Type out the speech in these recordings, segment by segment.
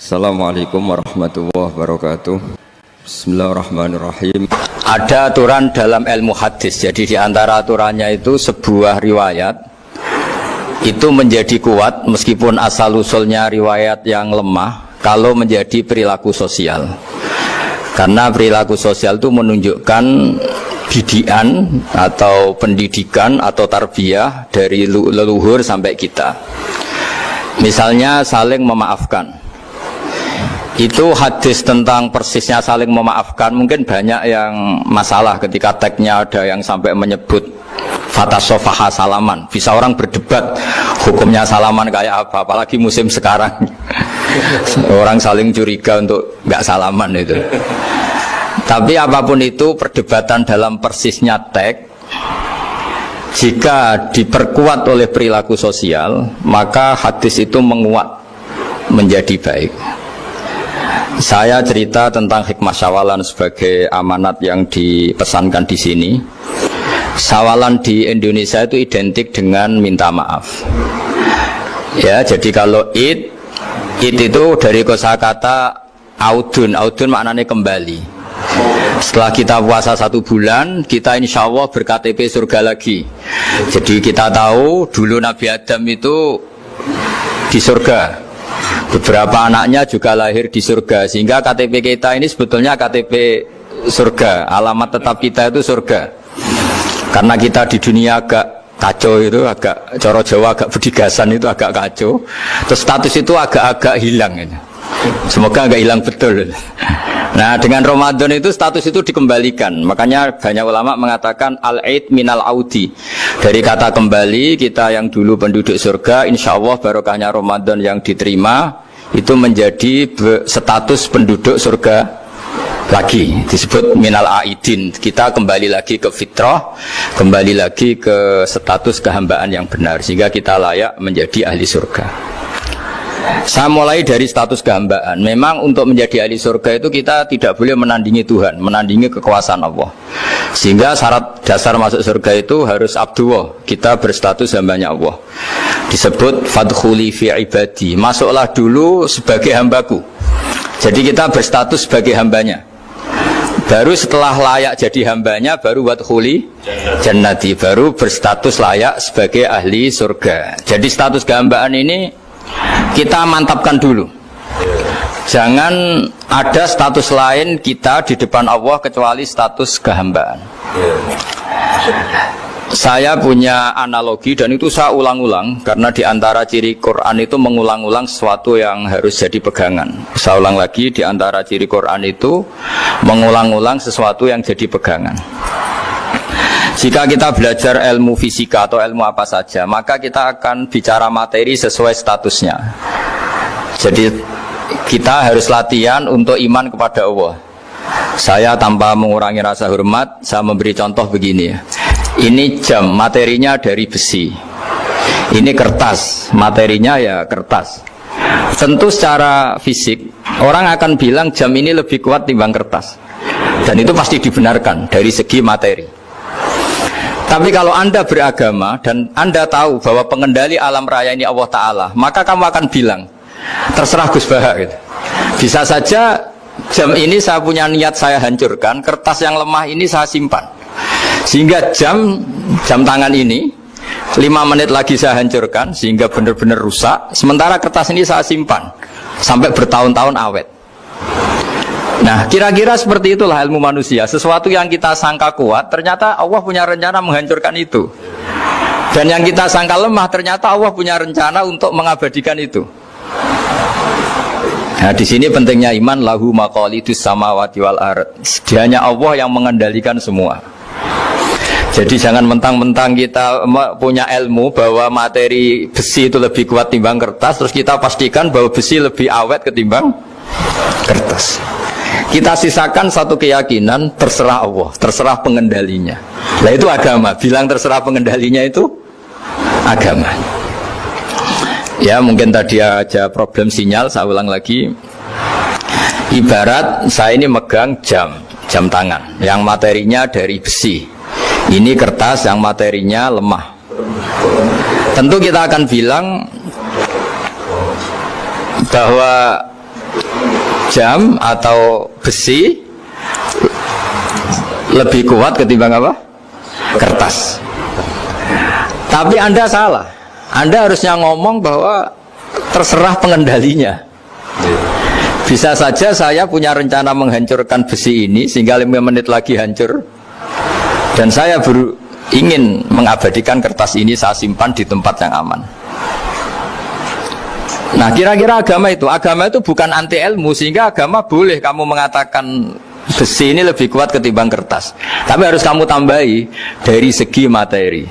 Assalamualaikum warahmatullahi wabarakatuh. Bismillahirrahmanirrahim. Ada aturan dalam ilmu hadis. Jadi di antara aturannya itu sebuah riwayat itu menjadi kuat meskipun asal usulnya riwayat yang lemah kalau menjadi perilaku sosial. Karena perilaku sosial itu menunjukkan didikan atau pendidikan atau tarbiyah dari leluhur sampai kita. Misalnya saling memaafkan. Itu hadis tentang persisnya saling memaafkan mungkin banyak yang masalah ketika teksnya ada yang sampai menyebut fatasofaha salaman. Bisa orang berdebat hukumnya salaman kayak apa, apalagi musim sekarang. Orang saling curiga untuk nggak salaman itu. Tapi apapun itu perdebatan dalam persisnya teks, jika diperkuat oleh perilaku sosial, maka hadis itu menguat menjadi baik. Saya cerita tentang hikmah syawalan sebagai amanat yang dipesankan di sini. Syawalan di Indonesia itu identik dengan minta maaf. Ya, jadi kalau id itu dari kosakata audun maknanya kembali. Setelah kita puasa 1 bulan, kita insya Allah ber-KTP surga lagi. Jadi kita tahu dulu Nabi Adam itu di surga. Beberapa anaknya juga lahir di surga. Sehingga KTP kita ini sebetulnya KTP surga. Alamat tetap kita itu surga. Karena kita di dunia agak kacau itu, agak coro Jawa, agak bedigasan itu agak kacau. Terus status itu agak-agak hilang ini. Semoga agak hilang betul. Nah, dengan Ramadan itu status itu dikembalikan. Makanya banyak ulama mengatakan al-aid minal audi. Dari kata kembali, kita yang dulu penduduk surga, insya Allah barokahnya Ramadan yang diterima itu menjadi status penduduk surga lagi. Disebut minal aidin. Kita kembali lagi ke fitrah, kembali lagi ke status kehambaan yang benar, sehingga kita layak menjadi ahli surga. Saya mulai dari status kehambaan. Memang untuk menjadi ahli surga itu kita tidak boleh menandingi Tuhan, menandingi kekuasaan Allah. Sehingga syarat dasar masuk surga itu harus abdullah. Kita berstatus hambanya Allah. Disebut fadkhuli fi ibadi. Masuklah dulu sebagai hambaku. Jadi kita berstatus sebagai hambanya. Baru setelah layak jadi hambanya, baru wadkhuli jannati, baru berstatus layak sebagai ahli surga. Jadi status kehambaan ini kita mantapkan dulu. Jangan ada status lain kita di depan Allah kecuali status kehambaan. Saya punya analogi dan itu saya ulang-ulang karena di antara ciri Quran itu mengulang-ulang sesuatu yang harus jadi pegangan. Saya ulang lagi, di antara ciri Quran itu mengulang-ulang sesuatu yang jadi pegangan. Jika kita belajar ilmu fisika atau ilmu apa saja, maka kita akan bicara materi sesuai statusnya. Jadi kita harus latihan untuk iman kepada Allah. Saya tanpa mengurangi rasa hormat, saya memberi contoh begini. Ini jam, materinya dari besi. Ini kertas, materinya ya kertas. Tentu secara fisik, orang akan bilang jam ini lebih kuat timbang kertas. Dan itu pasti dibenarkan dari segi materi. Tapi kalau Anda beragama dan Anda tahu bahwa pengendali alam raya ini Allah Ta'ala, maka kamu akan bilang, terserah Gus Baha gitu. Bisa saja jam ini saya punya niat saya hancurkan, kertas yang lemah ini saya simpan. Sehingga jam tangan ini 5 menit lagi saya hancurkan sehingga benar-benar rusak. Sementara kertas ini saya simpan sampai bertahun-tahun awet. Nah, kira-kira seperti itulah ilmu manusia. Sesuatu yang kita sangka kuat, ternyata Allah punya rencana menghancurkan itu. Dan yang kita sangka lemah, ternyata Allah punya rencana untuk mengabadikan itu. Nah, di sini pentingnya iman, lahu maqalidus samawati wal ard. Hanya Allah yang mengendalikan semua. Jadi jangan mentang-mentang kita punya ilmu bahwa materi besi itu lebih kuat timbang kertas, terus kita pastikan bahwa besi lebih awet ketimbang kertas. Kita sisakan satu keyakinan, terserah Allah, terserah pengendalinya. Nah itu agama, bilang terserah pengendalinya itu agama. Ya mungkin tadi aja problem sinyal, saya ulang lagi. Ibarat saya ini megang jam tangan, yang materinya dari besi. Ini kertas yang materinya lemah. Tentu kita akan bilang bahwa jam atau besi lebih kuat ketimbang apa? Kertas. Tapi Anda salah. Anda harusnya ngomong bahwa terserah pengendalinya. Bisa saja saya punya rencana menghancurkan besi ini sehingga 5 menit lagi hancur. Dan saya ingin mengabadikan kertas ini, saya simpan di tempat yang aman. Nah, kira-kira agama itu bukan anti ilmu, sehingga agama boleh kamu mengatakan besi ini lebih kuat ketimbang kertas. Tapi harus kamu tambahi dari segi materi.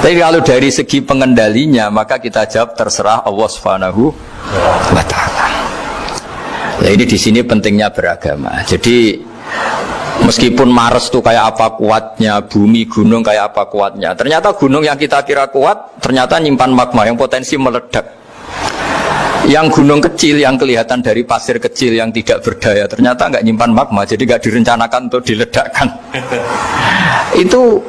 Tapi kalau dari segi pengendalinya, maka kita jawab terserah Allah Subhanahu wa Ta'ala. Nah, ini di sini pentingnya beragama. Jadi meskipun Mars itu kayak apa kuatnya, bumi gunung kayak apa kuatnya, ternyata gunung yang kita kira kuat ternyata nyimpan magma yang potensi meledak. Yang gunung kecil yang kelihatan dari pasir kecil yang tidak berdaya ternyata nggak nyimpan magma, jadi nggak direncanakan untuk diledakkan. Itu,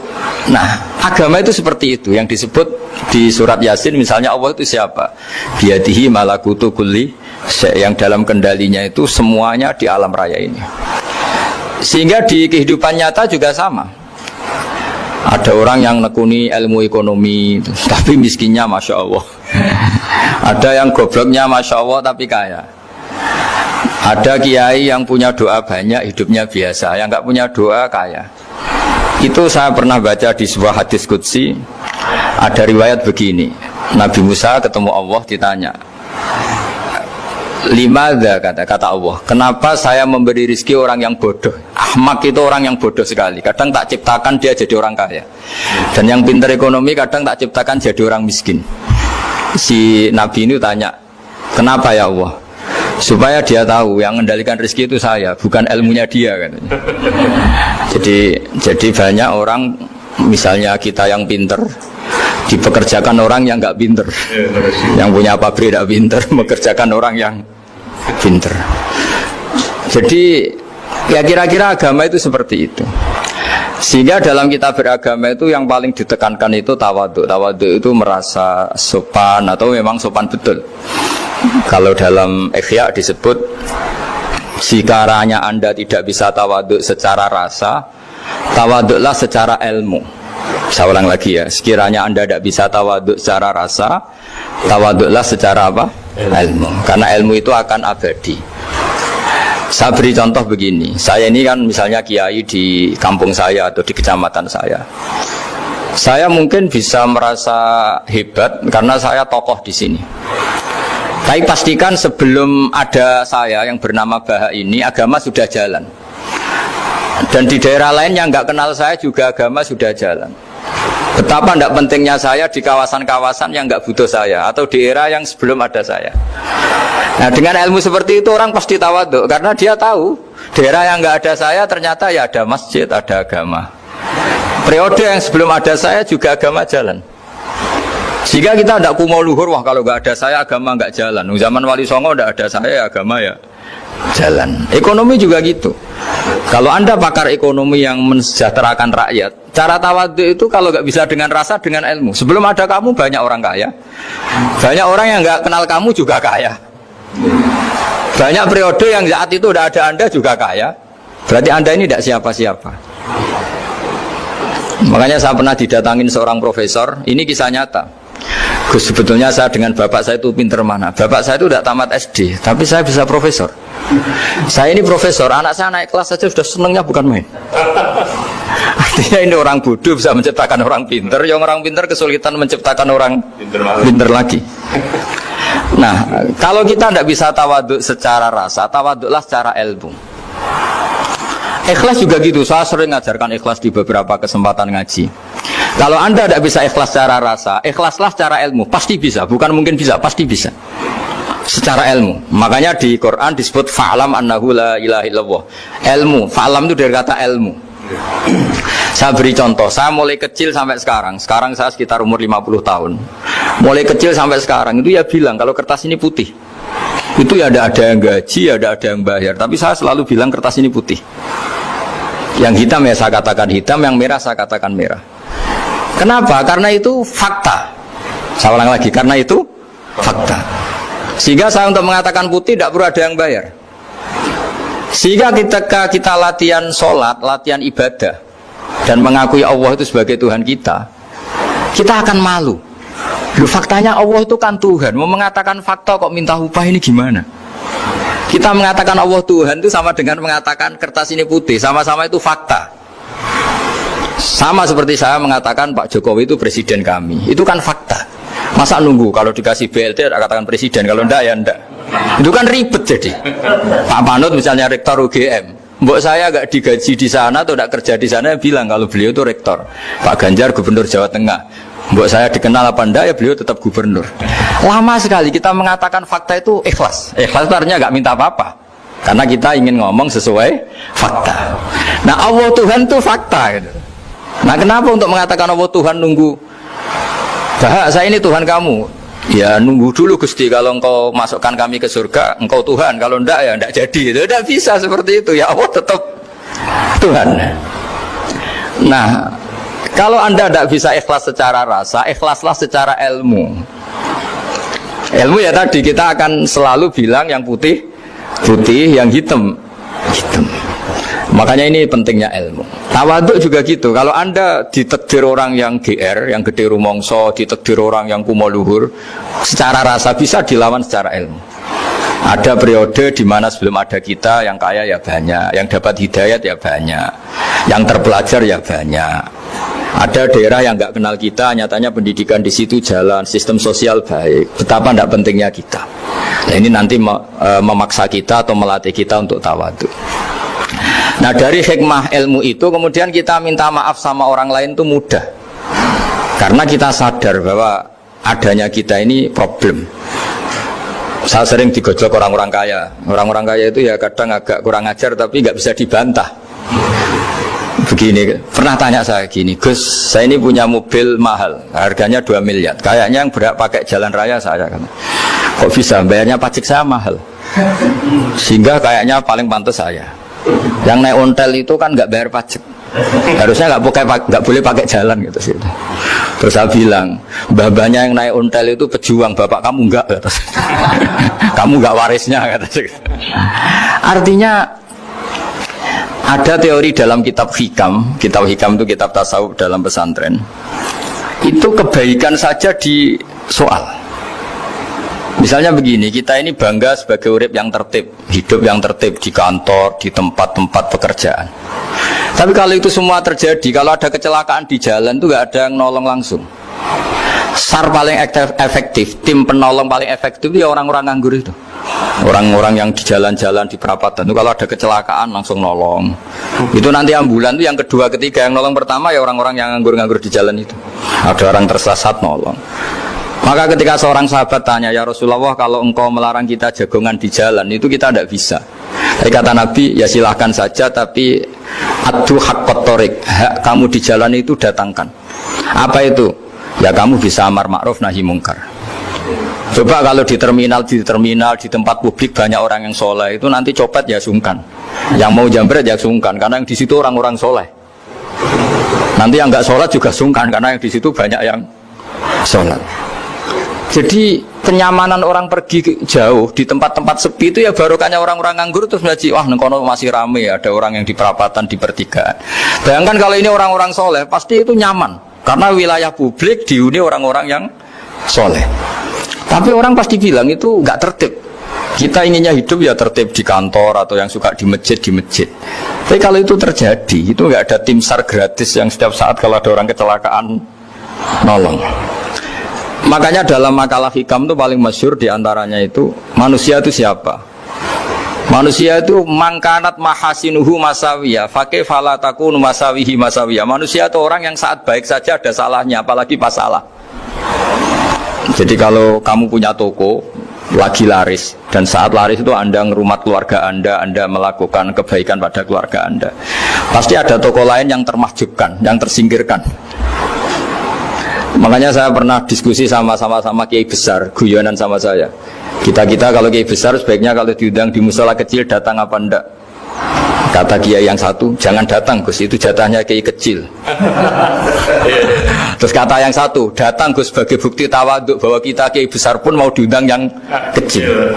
nah agama itu seperti itu yang disebut di surat Yasin misalnya, Allah itu siapa? Biyadihi malakutu kulli, yang dalam kendalinya itu semuanya di alam raya ini. Sehingga di kehidupan nyata juga sama. Ada orang yang nekuni ilmu ekonomi tapi miskinnya Masya Allah. Ada yang gobloknya Masya Allah tapi kaya. Ada kiai yang punya doa banyak, hidupnya biasa. Yang nggak punya doa kaya. Itu saya pernah baca di sebuah hadis qudsi. Ada riwayat begini, Nabi Musa ketemu Allah, ditanya, limadha, kata Allah, kenapa saya memberi rezeki orang yang bodoh? Ahmak itu orang yang bodoh sekali. Kadang tak ciptakan dia jadi orang kaya, dan yang pintar ekonomi kadang tak ciptakan jadi orang miskin. Si Nabi ini tanya, kenapa ya Allah? Supaya dia tahu yang mengendalikan rezeki itu saya, bukan ilmunya dia, katanya. Jadi banyak orang, misalnya kita yang pintar dipekerjakan orang yang nggak pinter, yang punya pabrik tidak pinter, mengerjakan orang yang pinter. Jadi ya kira-kira agama itu seperti itu. Sehingga dalam kita beragama itu yang paling ditekankan itu tawadhu. Tawadhu itu merasa sopan atau memang sopan betul. Kalau dalam Ihya disebut, sekiranya Anda tidak bisa tawadhu secara rasa, tawadhulah secara ilmu. Saya ulang lagi ya, sekiranya Anda tidak bisa tawadhu secara rasa, tawadhulah secara apa? Ilmu. Karena ilmu itu akan abadi. Saya beri contoh begini, saya ini kan misalnya kiai di kampung saya atau di kecamatan saya. Saya mungkin bisa merasa hebat karena saya tokoh di sini. Tapi pastikan sebelum ada saya yang bernama Baha ini, agama sudah jalan. Dan di daerah lain yang nggak kenal saya juga agama sudah jalan. Betapa tidak pentingnya saya di kawasan-kawasan yang nggak butuh saya, atau di era yang sebelum ada saya. Nah, dengan ilmu seperti itu orang pasti tawadhu, karena dia tahu daerah yang nggak ada saya ternyata ya ada masjid, ada agama. Periode yang sebelum ada saya juga agama jalan. Sehingga kita tidak kumo luhur, wah kalau nggak ada saya agama nggak jalan. Zaman Wali Songo tidak ada saya agama ya jalan. Ekonomi juga gitu. Kalau Anda pakar ekonomi yang mensejahterakan rakyat, cara tawadhu itu kalau nggak bisa dengan rasa, dengan ilmu. Sebelum ada kamu banyak orang kaya, banyak orang yang nggak kenal kamu juga kaya. Banyak periode yang saat itu udah ada Anda juga kaya. Berarti Anda ini tidak siapa-siapa. Makanya saya pernah didatangin seorang profesor. Ini kisah nyata. Gus, sebetulnya saya dengan bapak saya itu pinter mana? Bapak saya itu tidak tamat SD, tapi saya bisa profesor. Saya ini profesor, anak saya naik kelas saja sudah senengnya bukan main. Artinya ini orang bodoh bisa menciptakan orang pinter, yang orang pinter kesulitan menciptakan orang pinter lagi. Nah, kalau kita tidak bisa tawadhu secara rasa, tawadhulah secara ilmu. Ikhlas juga gitu, saya sering ngajarkan ikhlas di beberapa kesempatan ngaji. Kalau Anda tidak bisa ikhlas secara rasa, ikhlaslah secara ilmu, pasti bisa, bukan mungkin bisa, pasti bisa. Secara ilmu. Makanya di Quran disebut fa'lam annahu la ilaha illallah. Ilmu, fa'lam itu dari kata ilmu. Saya beri contoh, saya mulai kecil sampai sekarang saya sekitar umur 50 tahun. Mulai kecil sampai sekarang itu ya bilang kalau kertas ini putih. Itu ya ada yang gaji, ada yang bayar, tapi saya selalu bilang kertas ini putih. Yang hitam ya saya katakan hitam, yang merah saya katakan merah. Kenapa? Karena itu fakta. Saya ulang lagi, karena itu fakta. Sehingga saya untuk mengatakan putih tidak perlu ada yang bayar. Sehingga ketika kita latihan sholat, latihan ibadah dan mengakui Allah itu sebagai Tuhan kita akan malu. Loh, faktanya Allah itu kan Tuhan. Mau mengatakan fakta kok minta upah, ini gimana? Kita mengatakan Allah Tuhan itu sama dengan mengatakan kertas ini putih. Sama-sama itu fakta. Sama seperti saya mengatakan Pak Jokowi itu presiden kami. Itu kan fakta. Masa nunggu kalau dikasih BLT katakan presiden, kalau enggak ya enggak. Itu kan ribet jadi. Pak Panut misalnya rektor UGM, mbok saya enggak digaji di sana atau enggak kerja di sana, bilang kalau beliau itu rektor. Pak Ganjar gubernur Jawa Tengah, mbok saya dikenal apa enggak, ya beliau tetap gubernur. Lama sekali kita mengatakan fakta itu ikhlas. Ikhlas itu artinya enggak minta apa-apa, karena kita ingin ngomong sesuai fakta. Nah Allah Tuhan itu fakta gitu. Nah kenapa untuk mengatakan Allah Tuhan nunggu, bah saya ini Tuhan kamu, ya nunggu dulu Gusti, kalau engkau masukkan kami ke surga engkau Tuhan, kalau enggak ya enggak jadi. Itu tidak bisa seperti itu, ya Allah tetap Tuhan. Nah kalau anda tidak bisa ikhlas secara rasa, ikhlaslah secara ilmu. Ilmu ya tadi kita akan selalu bilang yang putih putih, yang hitam hitam. Makanya ini pentingnya ilmu. Tawaduk juga gitu. Kalau anda ditakdir orang yang GR, yang gede rumongso, ditakdir orang yang kumo luhur, secara rasa bisa dilawan secara ilmu. Ada periode di mana sebelum ada kita, yang kaya ya banyak, yang dapat hidayat ya banyak, yang terpelajar ya banyak. Ada daerah yang nggak kenal kita, nyatanya pendidikan di situ jalan, sistem sosial baik. Betapa tidak pentingnya kita. Nah ini nanti memaksa kita atau melatih kita untuk tawaduk. Nah dari hikmah ilmu itu kemudian kita minta maaf sama orang lain itu mudah, karena kita sadar bahwa adanya kita ini problem. Saya sering digojok orang-orang kaya. Orang-orang kaya itu ya kadang agak kurang ajar tapi nggak bisa dibantah. Begini, pernah tanya saya gini, Gus, saya ini punya mobil mahal, harganya 2 miliar. Kayaknya yang berhak pakai jalan raya saya kan. Kok bisa? Bayarnya pajak saya mahal. Sehingga kayaknya paling pantas saya. Yang naik ontel itu kan nggak bayar pajak, harusnya nggak boleh pakai jalan gitu sih. Terus saya bilang, mbah-mbahnya yang naik ontel itu pejuang, bapak kamu enggak, kata. Kamu nggak warisnya, kata. Artinya ada teori dalam kitab hikam itu kitab tasawuf dalam pesantren. Itu kebaikan saja di soal. Misalnya begini, kita ini bangga sebagai urip yang tertib, hidup yang tertib di kantor, di tempat-tempat pekerjaan. Tapi kalau itu semua terjadi, kalau ada kecelakaan di jalan itu nggak ada yang nolong langsung. SAR paling efektif, tim penolong paling efektif itu ya orang-orang nganggur itu. Orang-orang yang di jalan-jalan di perapatan itu kalau ada kecelakaan langsung nolong. Itu nanti ambulan itu yang kedua, ketiga, yang nolong pertama ya orang-orang yang nganggur-nganggur di jalan itu. Ada orang tersesat nolong. Maka ketika seorang sahabat tanya, ya Rasulullah, kalau engkau melarang kita jagongan di jalan, itu kita tidak bisa. Tapi kata Nabi, ya silahkan saja, tapi adu haqqat thoriq, hak kamu di jalan itu datangkan. Apa itu? Ya kamu bisa amar ma'ruf nahi mungkar. Coba kalau di terminal, di tempat publik banyak orang yang soleh, itu nanti copet ya sungkan. Yang mau jambret ya sungkan, karena yang di situ orang-orang soleh. Nanti yang nggak sholat juga sungkan, karena yang di situ banyak yang sholat. Jadi kenyamanan orang pergi jauh di tempat-tempat sepi itu ya barokahnya orang-orang nganggur terus ngaji, wah nengkono masih rame, ada orang yang di perapatan, di pertigaan. Bayangkan kalau ini orang-orang soleh, pasti itu nyaman karena wilayah publik dihuni orang-orang yang soleh. Tapi orang pasti bilang itu nggak tertib. Kita inginnya hidup ya tertib di kantor atau yang suka di masjid. Tapi kalau itu terjadi, itu nggak ada tim SAR gratis yang setiap saat kalau ada orang kecelakaan nolong. Makanya dalam makalah hikam itu paling masyhur diantaranya itu, manusia itu siapa? Manusia itu mangkanat mahasinuhu masawiyah, fakih falatakun masawihi masawiyah. Manusia itu orang yang saat baik saja ada salahnya, apalagi pas salah. Jadi kalau kamu punya toko lagi laris, dan saat laris itu Anda ngerumat keluarga Anda melakukan kebaikan pada keluarga Anda, pasti ada toko lain yang termahjubkan, yang tersingkirkan. Makanya saya pernah diskusi sama kiai besar, guyonan sama saya. Kita kalau kiai besar sebaiknya kalau diundang di musala kecil datang apa enggak? Kata kiai yang satu, jangan datang Gus, itu jatahnya kiai kecil. Terus kata yang satu, datang Gus sebagai bukti tawaduk bahwa kita kiai besar pun mau diundang yang kecil.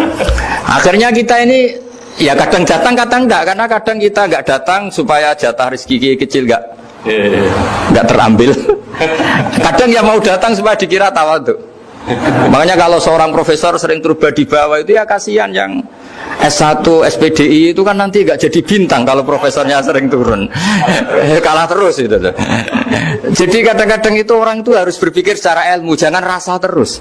Akhirnya kita ini ya kadang datang kadang enggak, karena kadang kita enggak datang supaya jatah rezeki kecil enggak terambil. Kadang ya mau datang supaya dikira tawadhu. Makanya kalau seorang profesor sering turba di bawah itu ya kasihan yang S1, SPDI itu kan nanti enggak jadi bintang kalau profesornya sering turun. Kalah terus itu. Jadi kadang-kadang itu orang itu harus berpikir secara ilmu, jangan rasa terus.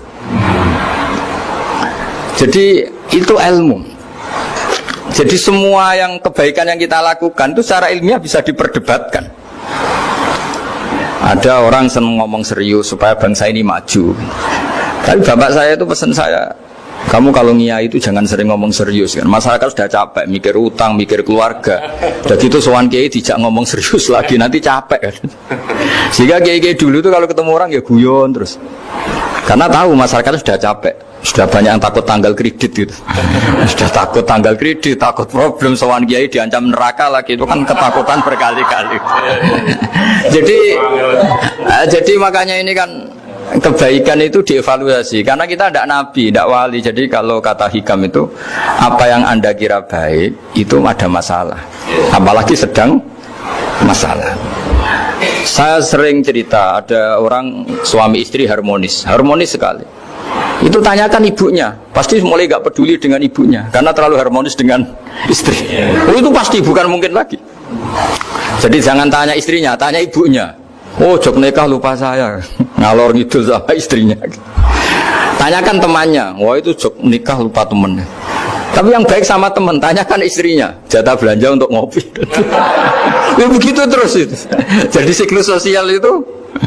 Jadi itu ilmu. Jadi semua yang kebaikan yang kita lakukan itu secara ilmiah bisa diperdebatkan. Ada orang senang ngomong serius supaya bangsa ini maju. Tapi bapak saya itu pesan saya, kamu kalau ngiyai itu jangan sering ngomong serius kan. Masyarakat sudah capek mikir utang, mikir keluarga. Udah gitu sowan kiai dijak ngomong serius lagi nanti capek kan. Sehingga kiai-kiai dulu itu kalau ketemu orang ya guyon terus. Karena tahu masyarakat sudah capek. Sudah banyak yang takut tanggal kredit gitu. Sudah takut tanggal kredit, takut problem sowan kiai diancam neraka lagi, itu kan ketakutan berkali-kali. Jadi makanya ini kan kebaikan itu dievaluasi karena kita tidak nabi, tidak wali. Jadi kalau kata hikam itu apa yang Anda kira baik itu ada masalah. Apalagi sedang masalah. Saya sering cerita ada orang suami istri harmonis sekali. Itu tanyakan ibunya, pasti mulai gak peduli dengan ibunya karena terlalu harmonis dengan istri. Itu pasti bukan mungkin lagi. Jadi jangan tanya istrinya, tanya ibunya. Oh jok nikah lupa saya, ngalor ngidul sama istrinya. Tanyakan temannya, wah itu jok nikah lupa temennya. Tapi yang baik sama teman, tanyakan istrinya, jatah belanja untuk ngopi. Ya begitu terus itu. Jadi siklus sosial itu.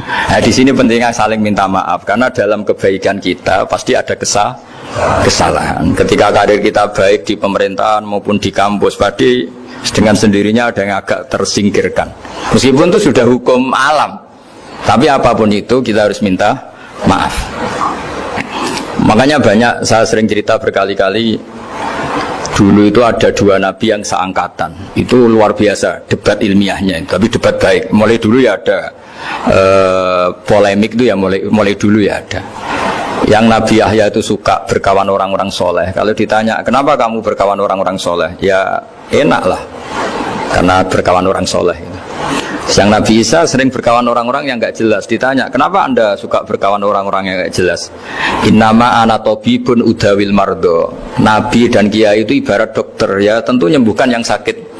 Nah, di sini pentingnya saling minta maaf karena dalam kebaikan kita pasti ada kesalahan. Ketika karir kita baik di pemerintahan maupun di kampus, pasti dengan sendirinya ada yang agak tersingkirkan. Meskipun itu sudah hukum alam, tapi apapun itu kita harus minta maaf. Makanya banyak saya sering cerita berkali-kali. Dulu itu ada dua nabi yang seangkatan. Itu luar biasa debat ilmiahnya, tapi debat baik. Mulai dulu ya ada polemik itu ya mulai dulu ya ada. Yang Nabi Yahya itu suka berkawan orang-orang soleh. Kalau ditanya kenapa kamu berkawan orang-orang soleh, ya enak lah karena berkawan orang soleh. Yang Nabi Isa sering berkawan orang-orang yang nggak jelas. Ditanya kenapa Anda suka berkawan orang-orang yang nggak jelas? Innama ana tabibun udawil mardo. Nabi dan kiai itu ibarat dokter, ya tentu menyembuhkan yang sakit.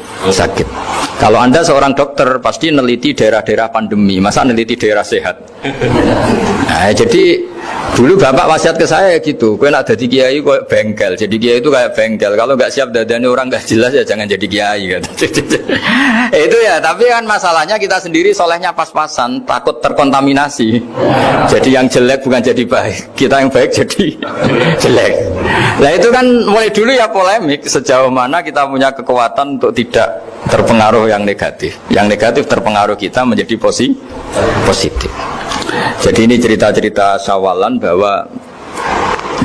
Kalau Anda seorang dokter pasti neliti daerah-daerah pandemi, masa neliti daerah sehat? Nah, jadi dulu bapak wasiat ke saya gitu, kowe nak jadi kiai kok bengkel, jadi kiai itu kayak bengkel. Kalau nggak siap dadani orang nggak jelas ya jangan jadi kiai kan. Itu ya, tapi kan masalahnya kita sendiri solehnya pas-pasan, takut terkontaminasi. Jadi yang jelek bukan jadi baik, kita yang baik jadi jelek. Nah itu kan mulai dulu ya polemik sejauh mana kita punya kekuatan untuk tidak terpengaruh yang negatif. Yang negatif terpengaruh kita menjadi positif. Jadi ini cerita-cerita sawalan bahwa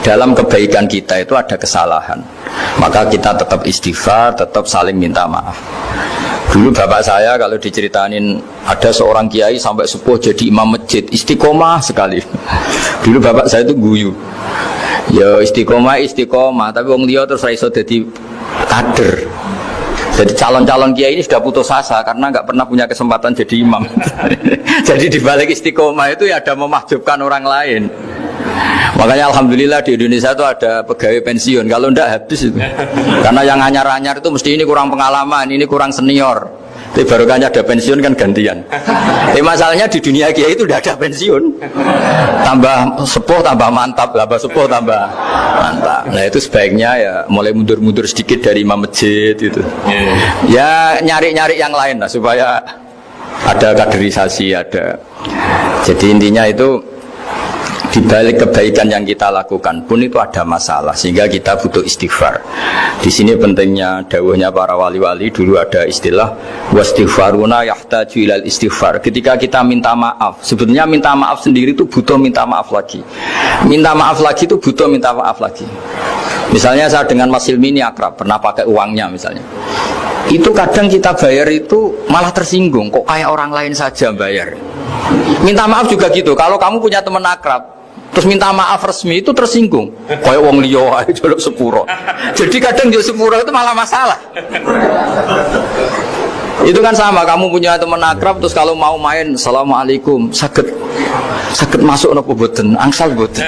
dalam kebaikan kita itu ada kesalahan. Maka kita tetap istighfar, tetap saling minta maaf. Dulu bapak saya kalau diceritain ada seorang kiai sampai sepuh jadi imam masjid, istiqomah sekali. Dulu bapak saya itu guyu. Ya istiqomah, tapi wong liya terus ra iso dadi kader. Jadi calon-calon kiai ini sudah putus asa karena nggak pernah punya kesempatan jadi imam. Jadi dibalik istiqomah itu ya ada memahjubkan orang lain. Makanya alhamdulillah di Indonesia itu ada pegawai pensiun. Kalau enggak habis itu. Karena yang anyar-anyar itu mesti ini kurang pengalaman, ini kurang senior. Tapi barokahnya ada pensiun kan gantian. Tapi masalahnya di dunia kiai itu udah ada pensiun. Tambah sepuh tambah mantap, tambah sepuh tambah mantap. Nah itu sebaiknya ya mulai mundur-mundur sedikit dari imam masjid itu. Ya nyari-nyari yang lain lah supaya ada kaderisasi, ada. Jadi intinya itu di balik kebaikan yang kita lakukan pun itu ada masalah sehingga kita butuh istighfar. Di sini pentingnya dawuhnya para wali-wali, dulu ada istilah wastighfaruna yahtaju ilal istighfar. Ketika kita minta maaf, sebetulnya minta maaf sendiri itu butuh minta maaf lagi. Minta maaf lagi itu butuh minta maaf lagi. Misalnya saya dengan Mas Hilmi ini akrab, pernah pakai uangnya misalnya. Itu kadang kita bayar itu malah tersinggung, kok kayak orang lain saja bayar. Minta maaf juga gitu. Kalau kamu punya teman akrab, terus minta maaf resmi itu tersinggung. Kayak wong liya ae njaluk sepuro. Jadi kadang njaluk sepuro itu malah masalah. Itu kan sama, kamu punya teman akrab terus kalau mau main assalamualaikum saged masuk napa boten angsal boten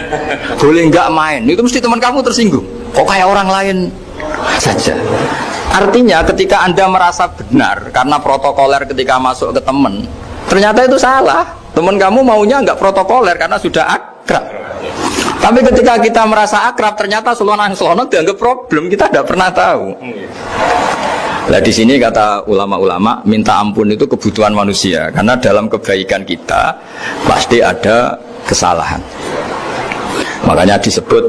boleh enggak main, itu mesti teman kamu tersinggung, kok kayak orang lain saja. Artinya ketika Anda merasa benar karena protokoler ketika masuk ke teman, ternyata itu salah. Teman kamu maunya enggak protokoler karena sudah akrab. Tapi ketika kita merasa akrab ternyata selonang-selonang dianggap problem, kita tidak pernah tahu. Nah di sini kata ulama-ulama, minta ampun itu kebutuhan manusia karena dalam kebaikan kita pasti ada kesalahan. Makanya disebut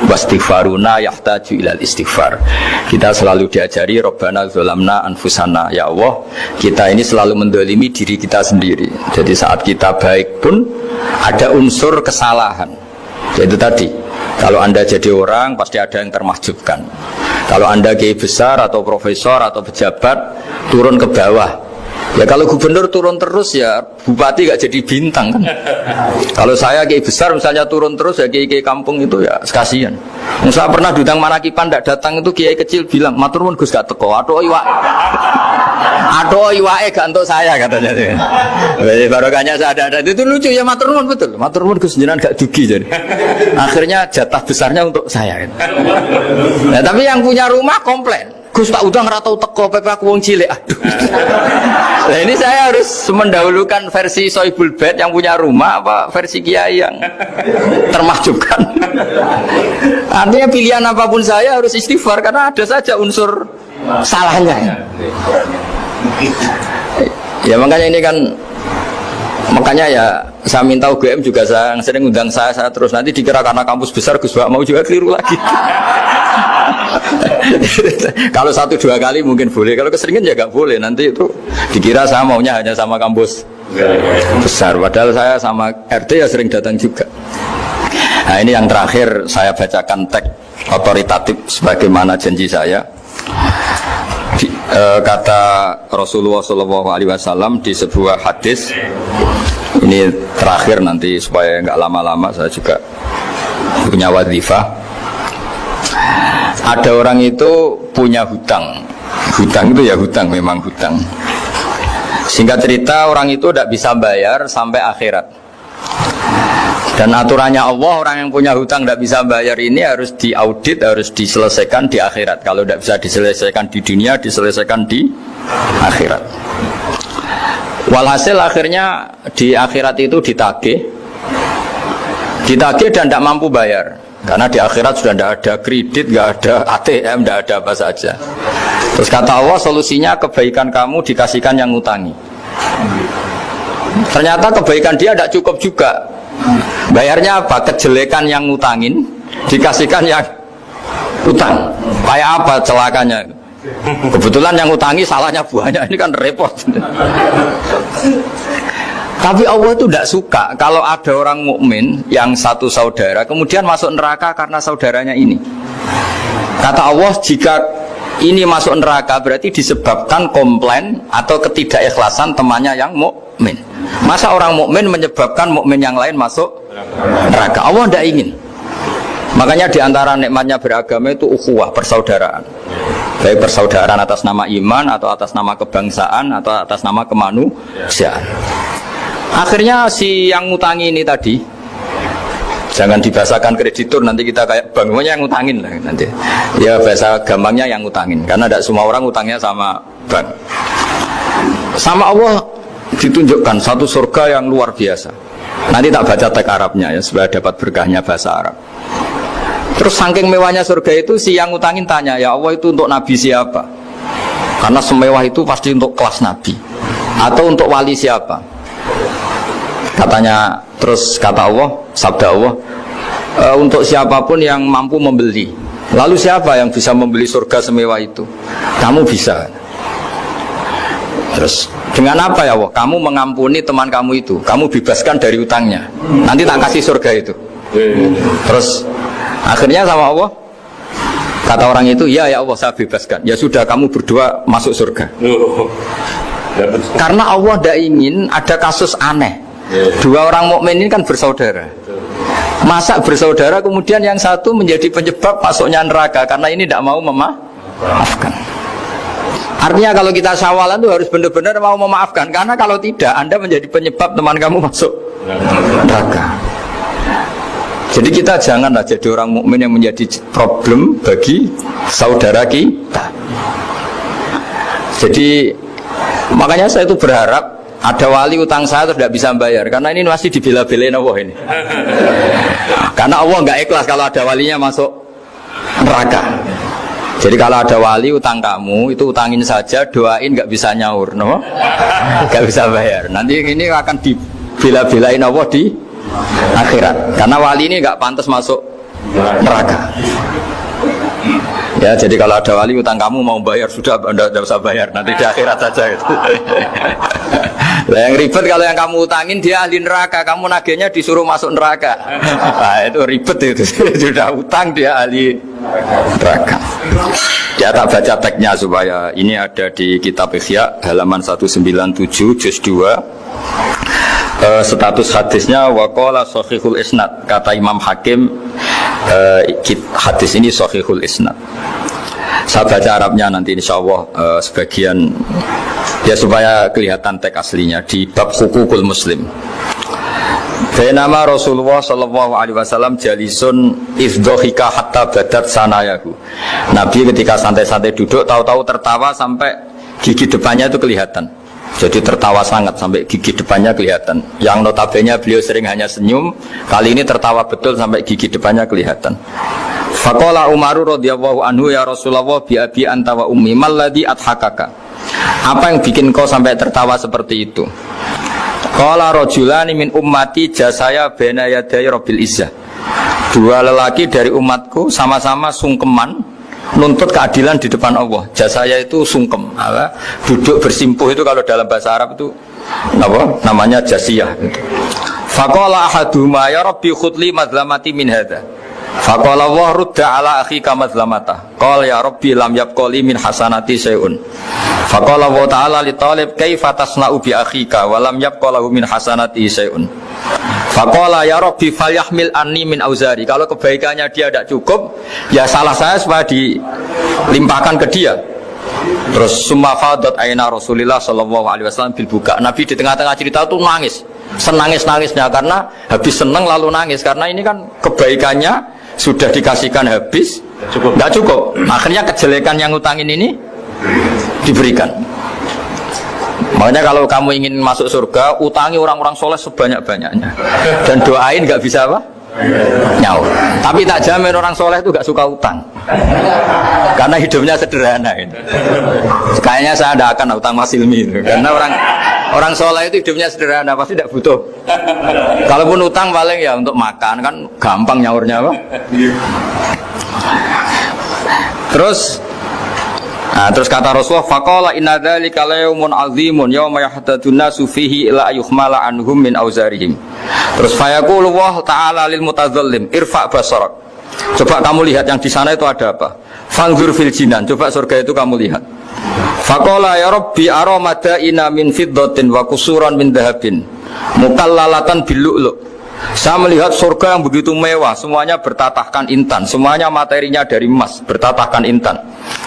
wastighfaruna yahtaju ilal istighfar. Kita selalu diajari Rabbana dzalamna anfusana, ya Allah kita ini selalu mendolimi diri kita sendiri. Jadi saat kita baik pun ada unsur kesalahan. Yaitu tadi, kalau Anda jadi orang pasti ada yang termahjubkan. Kalau Anda kiai besar atau profesor atau pejabat turun ke bawah, ya kalau gubernur turun terus ya bupati gak jadi bintang kan. Kalau saya kiai besar misalnya turun terus ya kiai kampung itu ya kasihan. Saya pernah diundang Manakipan tidak datang itu kiai kecil bilang matur nuwun Gus gak teko, aduh iwake gak untuk saya katanya. Barokahnya saya ada itu lucu ya, matur nuwun betul. Matur nuwun Gus jenengan gak dugi jadi. Akhirnya jatah besarnya untuk saya. Nah, tapi yang punya rumah komplain. Gus tak udang ratau teko PP aku wong cilik. Aduh. Nah, ini saya harus mendahulukan versi Sohibul Bait yang punya rumah apa versi kiai yang termahjubkan. Artinya pilihan apapun saya harus istighfar karena ada saja unsur salahnya. Ya makanya ini kan, makanya ya saya minta UGM juga saya sering undang saya terus, nanti dikira karena kampus besar Gus Bak mau juga keliru lagi. Kalau 1-2 kali mungkin boleh, kalau keseringan ya gak boleh, nanti itu dikira saya maunya hanya sama kampus besar, padahal saya sama RT ya sering datang juga. Nah ini yang terakhir saya bacakan teks otoritatif sebagaimana janji saya. Kata Rasulullah SAW di sebuah hadis, ini terakhir nanti supaya nggak lama-lama saya juga punya wadhifah. Ada orang itu punya hutang itu ya hutang, memang hutang. Singkat cerita orang itu tidak bisa bayar sampai akhirat. Dan aturannya Allah, orang yang punya hutang tidak bisa bayar ini harus diaudit, harus diselesaikan di akhirat. Kalau tidak bisa diselesaikan di dunia, diselesaikan di akhirat. Walhasil akhirnya di akhirat itu ditagih dan tidak mampu bayar. Karena di akhirat sudah tidak ada kredit, tidak ada ATM, tidak ada apa saja. Terus kata Allah, solusinya kebaikan kamu dikasihkan yang ngutangi. Ternyata kebaikan dia tidak cukup juga. Bayarnya apa? Kejelekan yang ngutangin dikasihkan yang utang. Kayak apa celakanya? Kebetulan yang ngutangi salahnya banyak, ini kan repot. Tapi Allah itu tidak suka kalau ada orang mukmin yang satu saudara kemudian masuk neraka karena saudaranya ini. Kata Allah, jika ini masuk neraka berarti disebabkan komplain atau ketidakikhlasan temannya yang mukmin. Masa orang mukmin menyebabkan mukmin yang lain masuk neraka? Allah tidak ingin. Makanya diantara nikmatnya beragama itu ukhuwah, persaudaraan. Baik persaudaraan atas nama iman atau atas nama kebangsaan atau atas nama kemanusiaan. Akhirnya si yang ngutangi ini tadi, jangan dibahasakan kreditur, nanti kita kayak bank, pokoknya yang ngutangin lah nanti. Ya bahasa gampangnya yang ngutangin, karena tidak semua orang ngutangnya sama bank. Sama Allah ditunjukkan satu surga yang luar biasa. Nanti tak baca teks Arabnya ya supaya dapat berkahnya bahasa Arab. Terus saking mewahnya surga itu, si yang ngutangin tanya, ya Allah itu untuk nabi siapa? Karena semewah itu pasti untuk kelas nabi. Atau untuk wali siapa? Katanya, terus kata Allah, sabda Allah, untuk siapapun yang mampu membeli. Lalu siapa yang bisa membeli surga semewah itu? Kamu bisa. Terus dengan apa ya Allah? Kamu mengampuni teman kamu itu, kamu bebaskan dari utangnya. Nanti tak kasih surga itu. Terus akhirnya sama Allah, kata orang itu, ya Allah saya bebaskan. Ya sudah, kamu berdua masuk surga. Karena Allah tidak ingin ada kasus aneh. Dua orang mukmin ini kan bersaudara. Masa bersaudara kemudian yang satu menjadi penyebab masuknya neraka karena ini tidak mau memaafkan. Artinya kalau kita syawalan itu harus benar-benar mau memaafkan, karena kalau tidak Anda menjadi penyebab teman kamu masuk neraka. Jadi kita janganlah jadi orang mukmin yang menjadi problem bagi saudara kita. Jadi makanya saya itu berharap ada wali utang saya terus tidak bisa bayar, karena ini masih dibela-belain Allah ini. Karena Allah nggak ikhlas kalau ada walinya masuk neraka. Jadi kalau ada wali utang kamu itu utangin saja, doain nggak bisa nyaur, no? Nggak bisa bayar. Nanti ini akan dibela-belain Allah di akhirat. Karena wali ini nggak pantas masuk neraka. Ya, jadi kalau ada wali utang kamu mau bayar sudah, Anda tidak usah bayar, nanti di akhirat saja itu. Lah yang ribet kalau yang kamu utangin dia ahli neraka, kamu nagihnya disuruh masuk neraka. Nah, itu ribet itu. Sudah utang dia ahli neraka. Ya, tak baca teksnya supaya ini ada di kitab Ihya halaman 197 juz 2. Status hadisnya waqala sahihul isnad, kata Imam Hakim hadis ini sahihul isnad. Saya baca Arabnya nanti insyaallah sebagian ya supaya kelihatan teks aslinya di bab hukukul muslim. Bainama Rasulullah sallallahu alaihi wasallam jalisun izdhika hatta badat sanayahu. Nabi ketika santai-santai duduk tahu-tahu tertawa sampai gigi depannya itu kelihatan. Jadi tertawa sangat sampai gigi depannya kelihatan. Yang notabene beliau sering hanya senyum, kali ini tertawa betul sampai gigi depannya kelihatan. Faqala Umaru radhiyallahu anhu ya Rasulullah bi abi anta wa ummi mal ladzi adhakaka. Apa yang bikin kau sampai tertawa seperti itu? Qala rajulani min ummati jasaya baina yaday rabbil izzah. Dua lelaki dari umatku sama-sama sungkeman nuntut keadilan di depan Allah. Jasaya itu sungkem, duduk bersimpuh itu kalau dalam bahasa Arab itu apa? Namanya jasiyah. Faqala ahaduhuma ya rabbi khudli madlamati min hadza. Faqala wa rudda ala akhika madlamata. Qala ya rabbi lam yabqali min hasanati syai'un. Faqala wa ta'ala li talib kaifa tasna'u bi akhika wa lam yabqalahu min hasanati syai'un. Faqala ya rabbi falyahmil anni min auzari. Kalau kebaikannya dia tidak cukup, ya salah saya supaya dilimpahkan ke dia. Terus summa fadat aina Rasulullah sallallahu alaihi wasallam bil buka. Nabi di tengah-tengah cerita itu nangis. Senangis-nangisnya karena habis senang lalu nangis karena ini kan kebaikannya sudah dikasihkan habis, nggak cukup. Akhirnya kejelekan yang utangin ini diberikan. Makanya kalau kamu ingin masuk surga, utangi orang-orang soleh sebanyak-banyaknya dan doain nggak bisa apa? Nyaur. Tapi tak jamin orang soleh itu nggak suka utang karena hidupnya sederhana ini. Kayaknya saya tidak akan utang Mas Ilmi itu. Karena orang soleh itu hidupnya sederhana, pasti tidak butuh. Kalaupun utang paling ya untuk makan, kan gampang nyaurnya apa? Terus kata Rasulullah, faqala inna dzalika yaumun azimun yauma yahtadun nasu fihi ila yuhmala anhum min auzarihim. Terus fayaqulu Allah taala lil mutadzallim irfa basarak. Coba kamu lihat yang di sana itu ada apa? Fanzur fil jinan, coba surga itu kamu lihat. Faqala ya rabbi ara madaina min fiddatin wa qusuran min dhahabin mukallalatan bil lu'lu'. Saya melihat surga yang begitu mewah, semuanya bertatahkan intan, semuanya materinya dari emas, bertatahkan intan.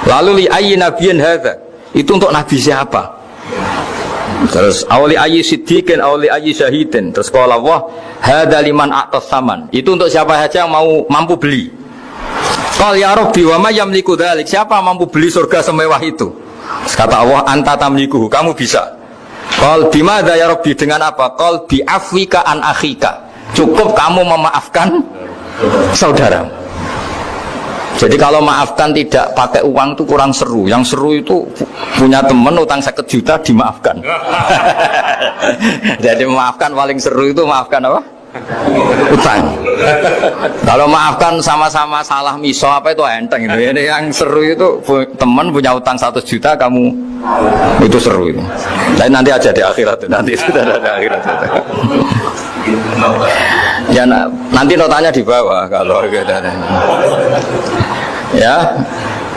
Lalu li ayyi nabiyyin hadza? Itu untuk nabi siapa? Terus awli ayyi siddiqin awli ayyi syahidin. Terus qala Allah hadza liman a'tas saman. Itu untuk siapa saja yang mampu beli. Qal ya rabbi wa may yamliku dzalik? Siapa mampu beli surga semewah itu? Terus kata Allah anta tamlikuhu, kamu bisa. Qal bimadza ya rabbi, dengan apa? Qal bi afwika an akhika. Cukup kamu memaafkan saudara. Jadi kalau maafkan tidak pakai uang itu kurang seru. Yang seru itu punya teman utang 1 juta dimaafkan. Jadi memaafkan paling seru itu maafkan apa? Utang. Kalau maafkan sama-sama salah miso apa itu enteng itu. Ini yang seru itu teman punya utang 1 juta kamu itu seru itu. Tapi nanti aja di akhirat itu. Nanti sudah ada di akhirat itu. Ya nanti notanya di bawah kalau gitu. Ya,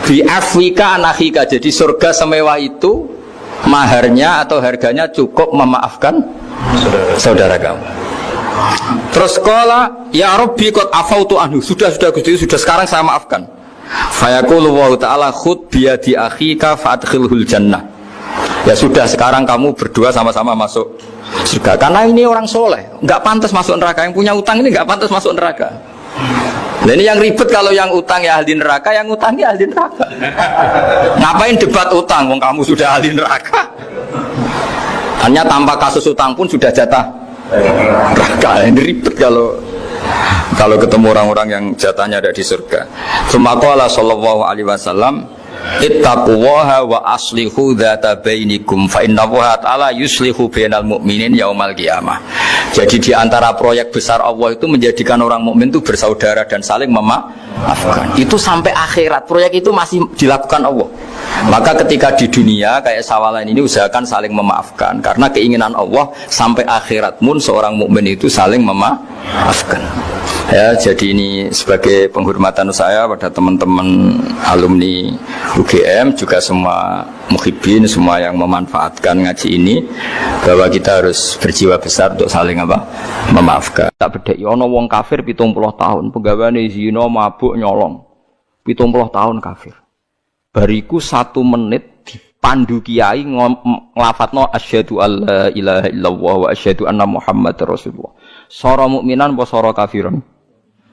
bi afwika anakhika. Jadi surga semewah itu maharnya atau harganya cukup memaafkan saudara kamu. Terus qala ya Rabbi qad afautu anhu, sudah Gusti, sudah sekarang saya maafkan. Fayaqulu wa ta'ala khud bi yadi akhika fa'adkhilhul jannah. Ya sudah sekarang kamu berdua sama-sama masuk surga. Karena ini orang soleh, enggak pantas masuk neraka. Yang punya utang ini enggak pantas masuk neraka. Nah ini yang ribet kalau yang utang ya ahli neraka, yang utang ya ahli neraka. Ngapain debat utang, wong kamu sudah ahli neraka. Hanya tanpa kasus utang pun sudah jatah neraka. Ini ribet kalau ketemu orang-orang yang jatahnya ada di surga. Tsumma sallallahu alaihi wasallam, ittaqullaha wa aslihu dzata bainikum fa innallaha ta'ala yuslihu bainal mu'minin yaumal qiyamah. Jadi di antara proyek besar Allah itu menjadikan orang mukmin itu bersaudara dan saling memaafkan. Itu sampai akhirat proyek itu masih dilakukan Allah. Maka ketika di dunia kayak sawalan ini usahakan saling memaafkan, karena keinginan Allah sampai akhirat pun seorang mukmin itu saling memaafkan. Ya, jadi ini sebagai penghormatan saya pada teman-teman alumni UGM, juga semua muhibbin, semua yang memanfaatkan ngaji ini, bahwa kita harus berjiwa besar untuk saling memaafkan. Tak beda, ono wong kafir 70 tahun, penggaweane zina, mabuk, nyolong. 70 tahun kafir. Bariku 1 menit dipandu kiai nglafatno asyhadu alla ilaha illallah wa asyhadu anna muhammadar rasulullah. Sora mukminan apa sora kafiran?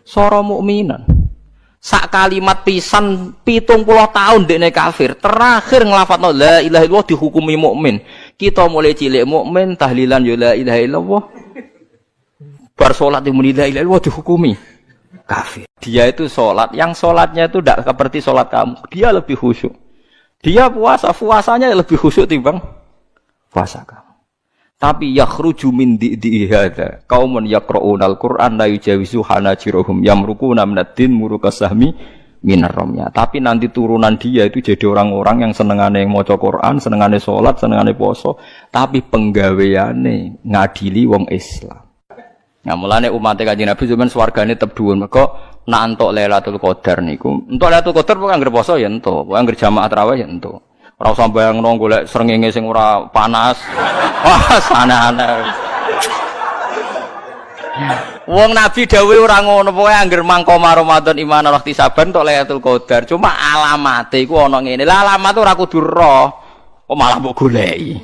Sora mukminan. Sak kalimat pisan 70 tahun dekne kafir, terakhir nglafatno la ilaha illallah dihukumi mukmin. Kita mulai cilik mukmin tahlilan ya la ilaha illallah. Bar salat muni la ilaha illallah dihukumi kafir. Dia itu sholat, yang sholatnya itu tidak seperti sholat kamu. Dia lebih khusyuk. Dia puasanya lebih khusyuk timbang puasa kamu. Tapi yakhruju min di'i hadza qaumun yaqra'unal Qur'an la yujawizu hanajirahum yamruquna minad-din murukasahmi minar ramya. Tapi nanti turunan dia itu jadi orang-orang yang senengane maca Quran, senengane sholat, senengane poso, tapi penggaweane ngadili wong Islam. Nah, mulane umat Kanjeng Nabi sampeyan swargane tetep dhuwur. Mergo nak entuk Lailatul Qadar niku. Entuk Lailatul Qadar kok anggere poso ya entuk, kok anggere jamaah tarawih ya entuk. Ora usah bayangno golek srengenge sing ora panas. Wah, aneh-aneh. Wong Nabi dawuh ora ngono, pokoke anggere mangko Ramadan iman ora ihtisaban entuk Lailatul Qadar. Cuma alamate iku ana ngene. Lah alamat ora kudu roh. Kok malah mbok goleki.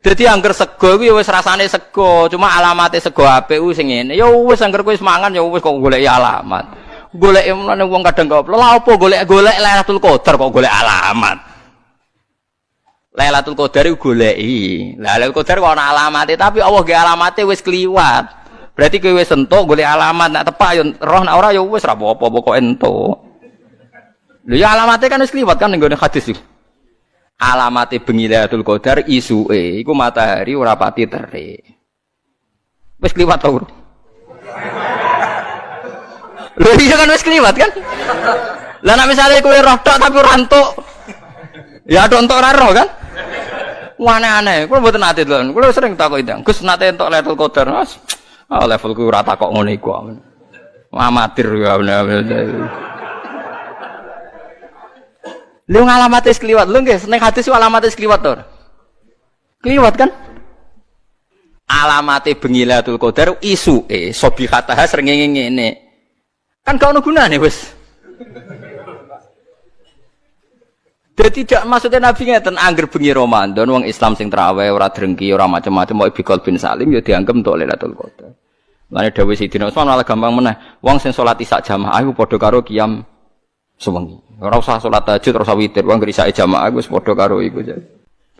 Dadi angger sego kuwi wis rasane sego, cuma alamate sego apik sing ngene. Ya wis angger kowe wis mangan ya wis kok goleki alamat. Goleki menane wong kadang gak lha apa golek-golek Lailatul Qadar kok golek alamat. Lailatul Qadar iku goleki. Lailatul Qadar kok ana alamate, tapi Allah ge alamate wis kliwat. Berarti kowe wis entuk golek alamat, nek tepak ya roh nek ora ya wis ra apa-apa pokoke entuk. Lho ya alamate kan wis kliwat kan ning gone hadis iki. Alamate bengi Lailatul Qadar isuke iku matahari ora pati terik. Wis kliwat to, Bro. Lho iya kan wis kliwat kan? Lah nek misale kowe roh tok tapi ora entuk. Ya tok entuk ora roh kan? Aneh-aneh. Kulo mboten nate lho. Kulo sering takok ndang. Gus nate entuk Lailatul Qadar, Mas. Ah levelku ora takok ngono iku. Amatir ya. Lu ngalamate kliwat, lu nggih ning hadis ku alamate kliwat to. Kliwat kan? Alamate bengi Lailatul Qadar isuke sobihataha srengenge ngene. Kan gak ono gunane wis. Dadi tidak maksudnya Nabi ngeten angger bengi Ramadan wong Islam sing traweh ora drengki ora macam-macam mau bikol bin salim ya dianggep untuk Lailatul Qadar. Lane dawuh Sidina Utsman malah gampang meneh. Wong sing salat isya jamaah iku padha karo qiyam sewengi. Ora usah salat tahajud, ora usah witir, wong isya jamaah wis padha karo iku.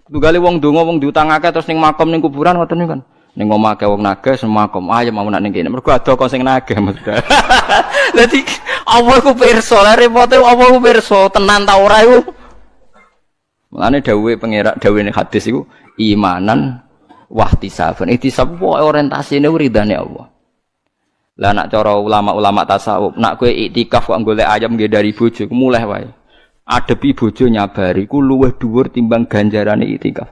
Tunggale wong donga wong diutangake terus ning makam ning kuburan ngoten niku kan. Ning omah ke wong nagas makam ayo mau nak ning kene. Mergo ada kok sing nagih maksudnya. Dadi apa iku pirsa, lha repote apa iku pirsa tenan ta ora iku. Mulane dawuhe pengerak dawuhe hadis iku imanan wahtisaban. Ihtisab orientasine ridane Allah. Lah nak cara ulama-ulama tasawuf, nak kowe iktikaf kok golek ayam nggih dari bojo, mulai wae. Adepi bojo nyabari ku luwih dhuwur timbang ganjarane iktikaf.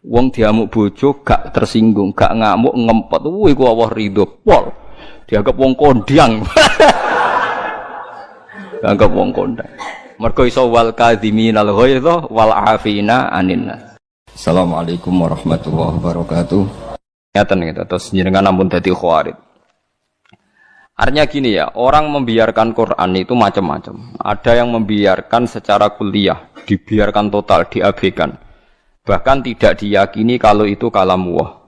Wong diamuk bojo gak tersinggung, gak ngamuk ngempet, iku Allah ridho pol. Dianggap wong kondang. Dianggap wong kondang. Mergo iso wal kadhiminal ghaidha wal afina anin nas. Assalamualaikum warahmatullahi wabarakatuh. Ngeten gitu, terus jenengan ampun dadi khawarij. Artinya gini ya, orang membiarkan Quran itu macam-macam. Ada yang membiarkan secara kuliah, dibiarkan total, diabaikan. Bahkan tidak diyakini kalau itu kalamullah.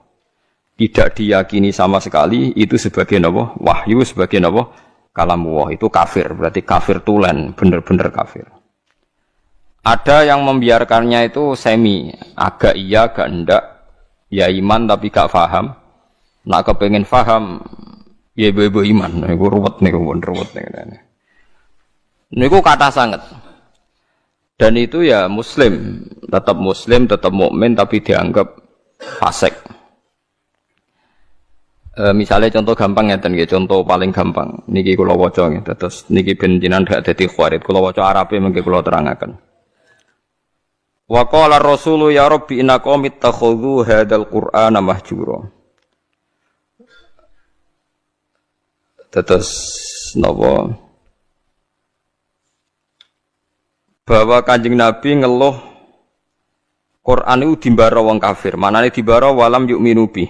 Tidak diyakini sama sekali itu sebagai apa? Wahyu, sebagai apa? Kalamullah. Itu kafir, berarti kafir tulen, bener-bener kafir. Ada yang membiarkannya itu semi, agak iya, agak enggak. Ya iman tapi gak faham. Nak kepengen faham, ya ibu-ibu iman. Niku ruwet niku, ruwet niku. Niku kata sangat. Dan itu ya muslim, tetap mukmin tapi dianggap fasik. Misalnya contoh gampang ngeten nggih, contoh paling gampang. Niki kula waca nggih, terus niki ben jenengan gak dadi khawarij. Kula waca Arabe mengke kula terangaken. Wa qala ar-rasulu ya rabbi inna qaumi ittakhadhu hadzal qur'ana mahjura. Terus napa? Bahwa Kanjeng Nabi ngeluh Quran itu dimbara wong kafir. Manane dimbara walam yu'minu bi.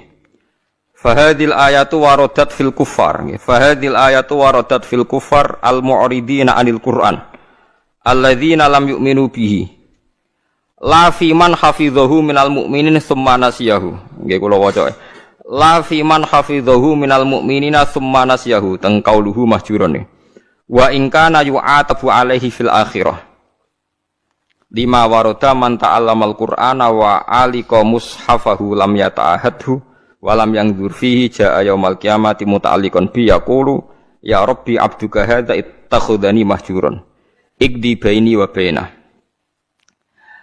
Fahadil ayatu waradat fil kuffar. Fahadil ayatu waradat fil kuffar al-mu'ridina 'anil Qur'an. Alladzina lam yu'minu bihi. La fi man hafidhahu minal mu'minin tsumma nasiyahu. Nggih kula waca. La fi man hafidhahu minal mu'minina tsumma nasiyahu. Teng qauluhu mahjuron. Wa in kana yu'atabu alaihi fil akhirah. Lima warada man ta'allamal qur'ana wa alika mushafahu lam yata'ahadhu wa lam yanzur fihi jaa yaumal qiyamati muta'alliqan bi yaqulu ya rabbi abduka hadza ittakhadhani mahjuron. Ikdi baini wa bainah.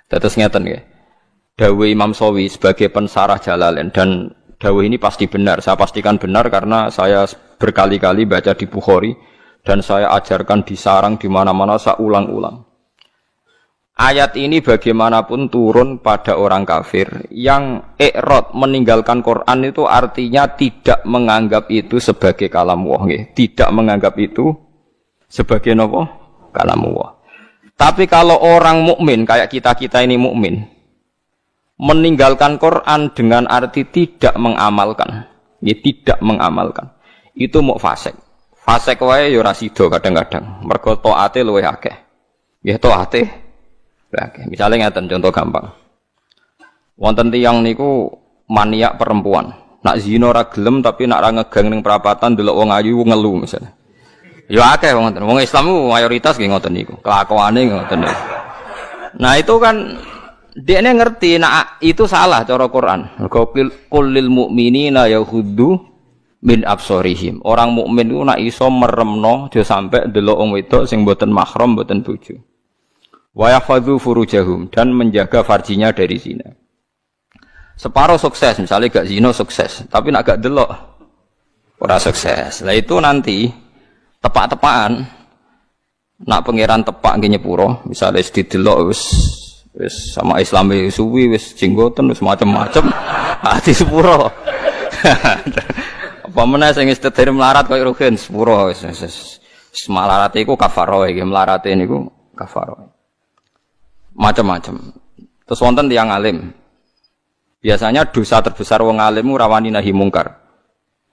Terus ngeten ya. Dawuh Imam Sawi sebagai pensarah Jalalain, dan dawuh ini pasti benar. Saya pastikan benar karena saya berkali-kali baca di Bukhari dan saya ajarkan di sarang di mana-mana, saya ulang-ulang. Ayat ini bagaimanapun turun pada orang kafir yang i'rad meninggalkan Quran itu artinya tidak menganggap itu sebagai kalamullah, tidak menganggap itu sebagai apa? Kalamullah. Tapi kalau orang mukmin kayak kita ini mukmin, meninggalkan Quran dengan arti tidak mengamalkan, tidak mengamalkan, itu mau fasik. Fasik wae ya ora sida kadang-kadang. Mergo taate luwih akeh. Nggih taate. Misalnya ngeten contoh gampang. Wonten tiyang niku maniak perempuan. Nak zina ora gelem tapi nak ra ngegang ning perapatan delok wong ayu ngelu misalnya. Ya akeh wong Islam mayoritas nggih ngoten niku. Kelakuane ngoten niku. Nah itu kan dekne ngerti nak itu salah cara Quran. Qul lil mu'minina yaghuddu min absarihim. Orang mukmin itu nak iso meremno aja sampe delok wong wedok sing mboten mahram, mboten bojo. Wa yahfadzu furujahum, dan menjaga farjinya dari zina. Separuh sukses, misalnya gak zina sukses, tapi nak gak delok ora sukses. Lah itu nanti tepak-tepakan nak pangeran tepak nggih nyepuro, misale wis didelok wis sama Islami suwi wis jenggoten wis macam-macam ati sepuro. Apa meneh sing wis tedher melarat koyo rugen sepuro wis malarate iku kafaroh iki, melarate niku kafaroh. Macam-macam. Terus wonten tiyang alim. Biasanya dosa terbesar wong alim ora wani nahi mungkar.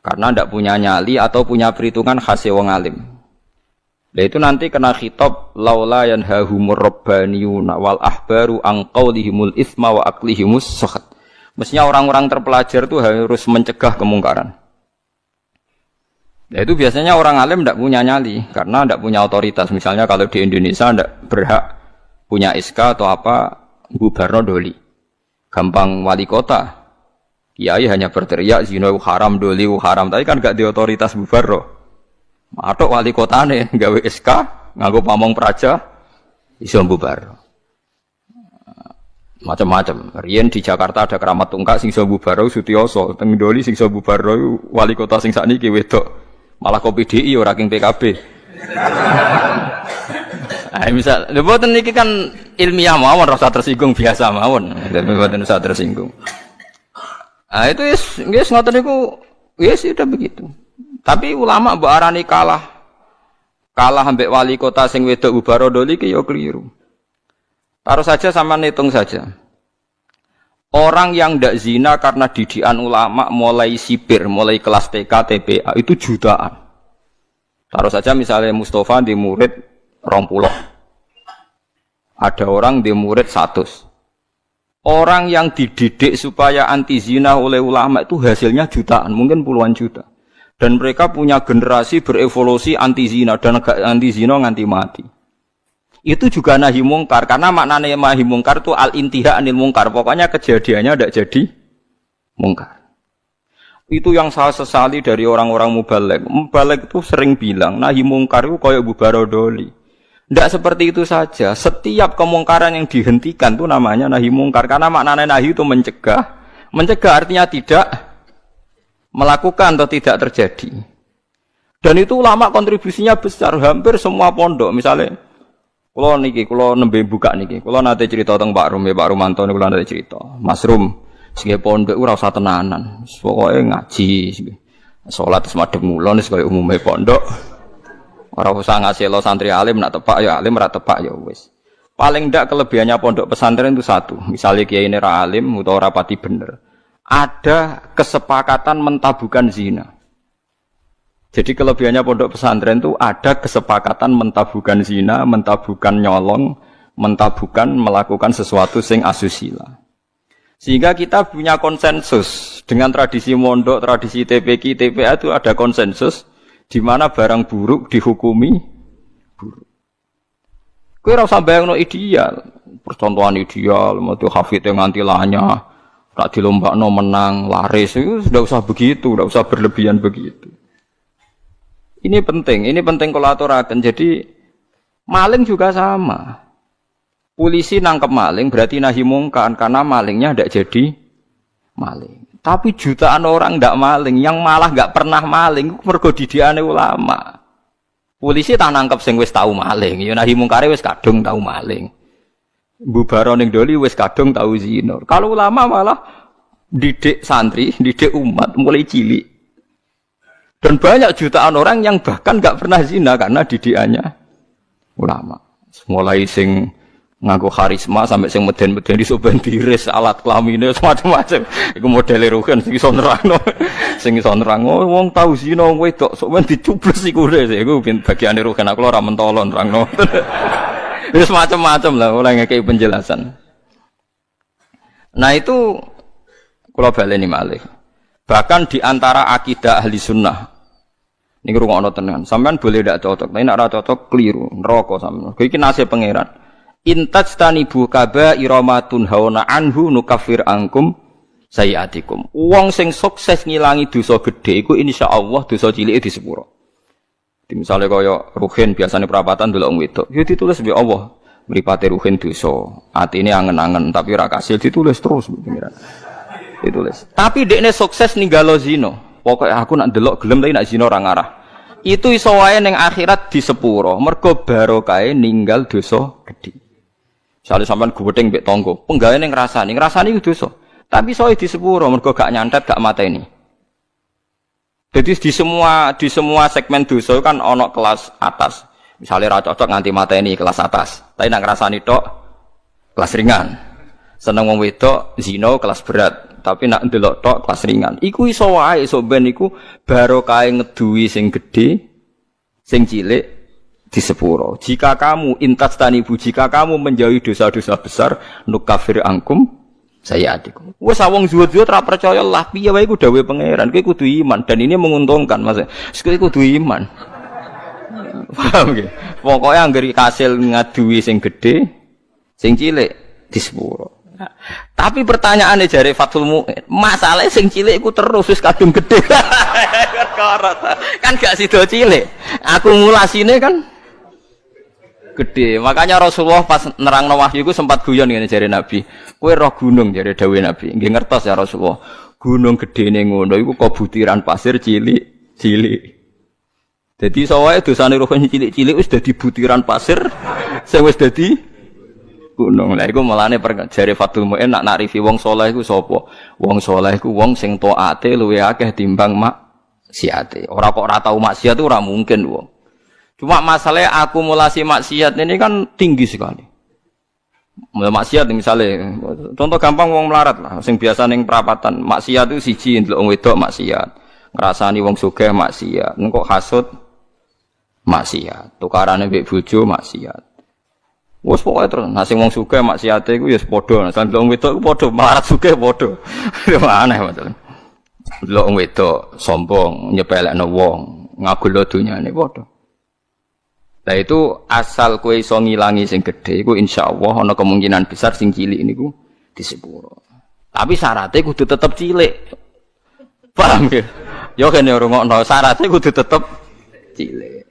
Karena ndak punya nyali atau punya perhitungan khas wong alim. Lah itu nanti kena khitab laula yanhahumur rabbaniyuna wal ahbaru an qaulihimul itsma wa aqlihimus sukhat. Mestinya orang-orang terpelajar itu harus mencegah kemungkaran. Nah itu biasanya orang alim ndak punya nyali karena ndak punya otoritas. Misalnya kalau di Indonesia ndak berhak punya SK atau apa bubarno doli. Gampang wali kota. Kiai hanya berteriak zina haram, doli haram, tapi kan gak di otoritas bubarno. Matok wali kotane gawe SK nganggo pamong praja iso bubarno. Macam-macam. Riyen di Jakarta ada keramat tungkak sing iso bubarno Sutioso, teng doli sing iso bubarno wali kota sing sakniki wedok. Malah kopi DI ora king PKB. Misal, mboten niki kan ilmiah mawon, rasa tersinggung biasa mawon. Mboten usah tersinggung. Itu wis ngoten niku wis sudah begitu. Tapi ulama mbok arani kalah ambek wali kota sing wedok ubaro doli ki ya keliru. Taruh saja sama hitung saja. Orang yang tidak zina karena didikan ulama mulai sipir, mulai kelas TK, TPA itu jutaan. Taruh saja misalnya Mustafa di murid 20. Ada orang di murid 100. Orang yang dididik supaya anti zina oleh ulama itu hasilnya jutaan, mungkin puluhan juta. Dan mereka punya generasi berevolusi anti zina dan anti zina nganti mati. Itu juga nahi mungkar, karena maknanya nahi mungkar itu al-intiha anil mungkar. Pokoknya kejadiannya tidak jadi mungkar. Itu yang saya sesali dari orang-orang mubaligh. Mubaligh itu sering bilang nahi mungkar itu kayak Bu Barodoli. Tidak seperti itu saja. Setiap kemungkaran yang dihentikan itu namanya nahi mungkar, karena maknanya nahi itu mencegah. Mencegah artinya tidak melakukan atau tidak terjadi. Dan itu ulama kontribusinya besar. Hampir semua pondok misalnya. Kulo nembe buka niki. Kulo nate cerita tentang Pak Rum, Pak Rumanto niku nate cerita. Mas Rum, sing pondok ora usah tenanan. Pokoke ngaji. Salat wis madhep mulon wis kaya umume pondok. Ora usah ngasih lo santri alim nak tepak ya alim, ora tepak ya wis. Paling ndak kelebihannya pondok pesantren itu satu. Misalnya kiai ini ra alim utawa ora pati bener. Ada kesepakatan mentabukan zina. Jadi kelebihannya pondok pesantren itu ada kesepakatan mentabukan zina, mentabukan nyolong, mentabukan melakukan sesuatu sing asusila. Sehingga kita punya konsensus dengan tradisi mondok, tradisi TPQ, TPA itu ada konsensus di mana barang buruk dihukumi buruk. Kowe ora usah bayangno ideal, percontohan ideal, metu hafid yang nganti lanya, rak dilombakno menang, laris itu sudah usah begitu, sudah usah berlebihan begitu. Ini penting kalau aturaken. Jadi maling juga sama. Polisi nangkep maling berarti nahi mungkar karena malingnya tidak jadi maling. Tapi jutaan orang tidak maling, yang malah nggak pernah maling, mergo didikane ulama. Polisi tak nangkep sing wis tau maling, ya nahi mungkare wis kadung tau maling. Bubaro ning doli wis kadung tau zina. Kalau ulama malah didik santri, didik umat mulai cilik. Dan banyak jutaan orang yang bahkan nggak pernah zina karena didikannya ulama. Mulai sing nganggo karisma sampai sing meden-meden di soben tiris alat kelaminnya macam-macam. Iku modele rugen sing iso nerangno. Sing iso nerangno wong tau zina wong wedok soben dicubles iku wis. Iku bagiane rugen aku ora mentolo nerangno. Wis macam-macam lah oleh ngekeki penjelasan. Nah itu kula baleni malih. Bahkan di antara akidah ahli sunnah ini rungokno tenan. Sampean boleh tidak cocok, tapi nek ora cocok keliru, neraka sampean. Iki nasib pangeran. Intajtanibu kaba'ira ma tunhauna anhu nukaffir ankum sayiatikum. Wong sing sukses ngilangi dosa gedhe iku insyaallah dosa cilike disepuro. Misale kaya ruhin biasane perapatan delok wong wedok, ya ditulis mbek Allah, mripate ruhin dosa. Atine angen-angen tapi ora kasil ditulis terus pangeran. Ditulis. Tapi dekne sukses ninggalo zina. Pokoknya aku nak delok gelem tapi nak zina ora ngarah. Itu iso wae ning akhirat di sepuro. Mergo barokahe ninggal dosa gedhe. Misale sampean guweting mbek tangga, penggawe ning ngrasani iku dosa. Tapi iso di sepuro mergo gak nyantet, gak mateni. Jadi di semua segmen dosa kan ana kelas atas. Misale ra cocok nganti mateni kelas atas. Tapi nak ngrasani tok kelas ringan. Seneng wong wedok zina kelas berat. Tapi nak ndelok tok kelas ringan. Iku iso wae iso ben iku barokah ngeduwi sing gedhe, sing cilik di sepuro. Jika kamu jika kamu menjauhi dosa-dosa besar, nukafir angkum sayiatikum. Wes wong zuwud-zuwud ora percaya lah piye wae iku dawuhe pangeran. Kowe kudu iman dan ini menguntungkan Mas. Kowe kudu iman. Paham nggih? Pokoke anggere kasil ngaduwi sing gedhe, sing cilik di sepuro. Tapi pertanyaannya jare Fathul Mu'in, masalah sing cilik iku terus wis kadung gedhe. Kan gak sida cilik. Akumulasinnya kan gede. Makanya Rasulullah pas nerangno wahyu iku sempat guyon ngene jare Nabi. Kowe roh gunung jare dawuhe Nabi. Nggih ngertos ya Rasulullah. Gunung gedene ngono iku kok butiran pasir cilik-cilik. Dadi sawae dosane roh cilik-cilik wis dadi butiran pasir sing wis dadi gunung. Lah iku mulane jare Fathul Mu'in nak narifi wong saleh iku sapa? Wong saleh iku wong sing taate luwih akeh timbang maksiate. Ora kok ora tau maksiat itu ora mungkin wong. Cuma masalahnya akumulasi maksiat ini kan tinggi sekali. Maksiat misalnya, contoh gampang wong melarat lah, sing biasa ning perapatan, maksiat itu siji ndelok wong wedok maksiat, ngrasani wong sugih maksiat, engko hasud maksiat, tukarane mbek bojo maksiat. Wes pokoke terus, nah sing wong sugih maksiate iku ya padha, nah ndelok wong wedok iku padha, melarat sugih padha. Aneh masalah. Ndelok wong wedok sombong, nyepelekno wong, ngagulno dunyane padha. Nah itu asal kowe iso ngilangi sing gedhe iku insyaallah ana kemungkinan besar sing cilik niku disepuro. Tapi syaratnya kudu tetep cilik. Paham ya? Ya kene rungokno syaratnya kudu tetep cilik.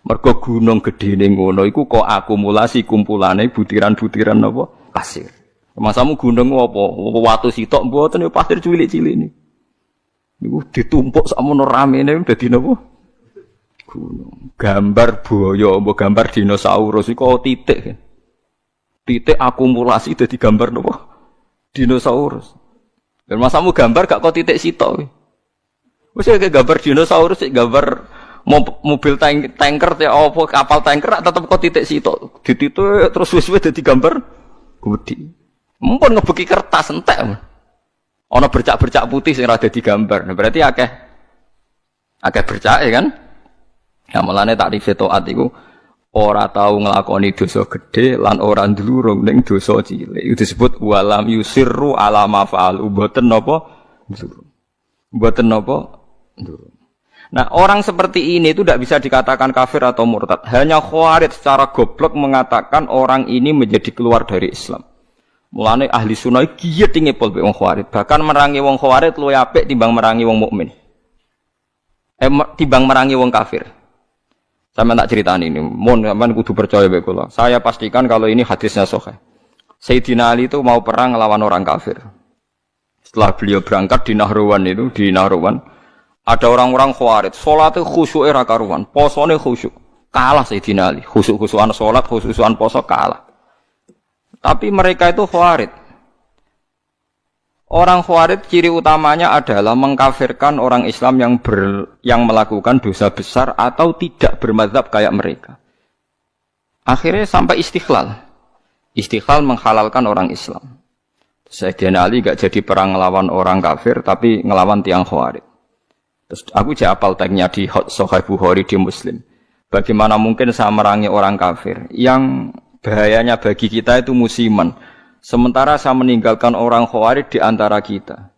Mergo gunung gedene ngono iku kok akumulasi kumpulane butiran-butiran napa pasir. Masamu gunung apa? Watu sitok mboten ya pasir cilik-cilik niku ditumpuk sakmono ramene dadi napa? Gunung. Gambar buaya, mbok gambar dinosaurus iku titik. Titik akumulasi dadi gambar napa? Dinosaurus. Dan masamu gambar gak kok titik sitok. Wis kayak gambar dinosaurus, gambar mobil tanker te apa kapal tanker tetep kok titik sitok. Dititik terus wis-wis dadi gambar gede. Mumpun ngebeki kertas entek. Ana bercak-bercak putih sing ora dadi gambar. Nah, berarti akeh bercake kan? Ya mulane takrif taat iku ora tau nglakoni dosa gedhe lan ora ndlurung ning dosa cilik. Itu disebut walam yusirru ala ma fa'al. Mboten napa ndlurung. Mboten napa ndlurung. Nah, orang seperti ini itu tidak bisa dikatakan kafir atau murtad. Hanya Khawarij secara goblok mengatakan orang ini menjadi keluar dari Islam. Mulane ahli sunnah giat ngepol be wong Khawarij. Bahkan merangi wong Khawarij luwih apik timbang merangi wong mukmin. Timbang merangi wong kafir. Sama tak ceritani ini, mohon sampean kudu percaya bae kula. Saya pastikan kalau ini hadisnya sahih. Sayyidina Ali itu mau perang melawan orang kafir. Setelah beliau berangkat di Nahrawan ada orang-orang Khawarij, salatnya khusyuke ra karuan, posone khusyuk. Kalah Sayyidina Ali, khusyuk-khusyukan salat, khusyukan poso kalah. Tapi mereka itu Khawarij. Orang Khawarij ciri utamanya adalah mengkafirkan orang Islam yang melakukan dosa besar atau tidak bermadzhab kayak mereka. Akhirnya sampai istiqlal. Istiqlal menghalalkan orang Islam. Sayyidina Ali gak jadi perang ngelawan orang kafir tapi ngelawan tiang Khawarij. Terus aku apal tagnya di Sahih Bukhari di Muslim. Bagaimana mungkin saya merangi orang kafir yang bahayanya bagi kita itu musiman. Sementara saya meninggalkan orang Khawarij di antara kita.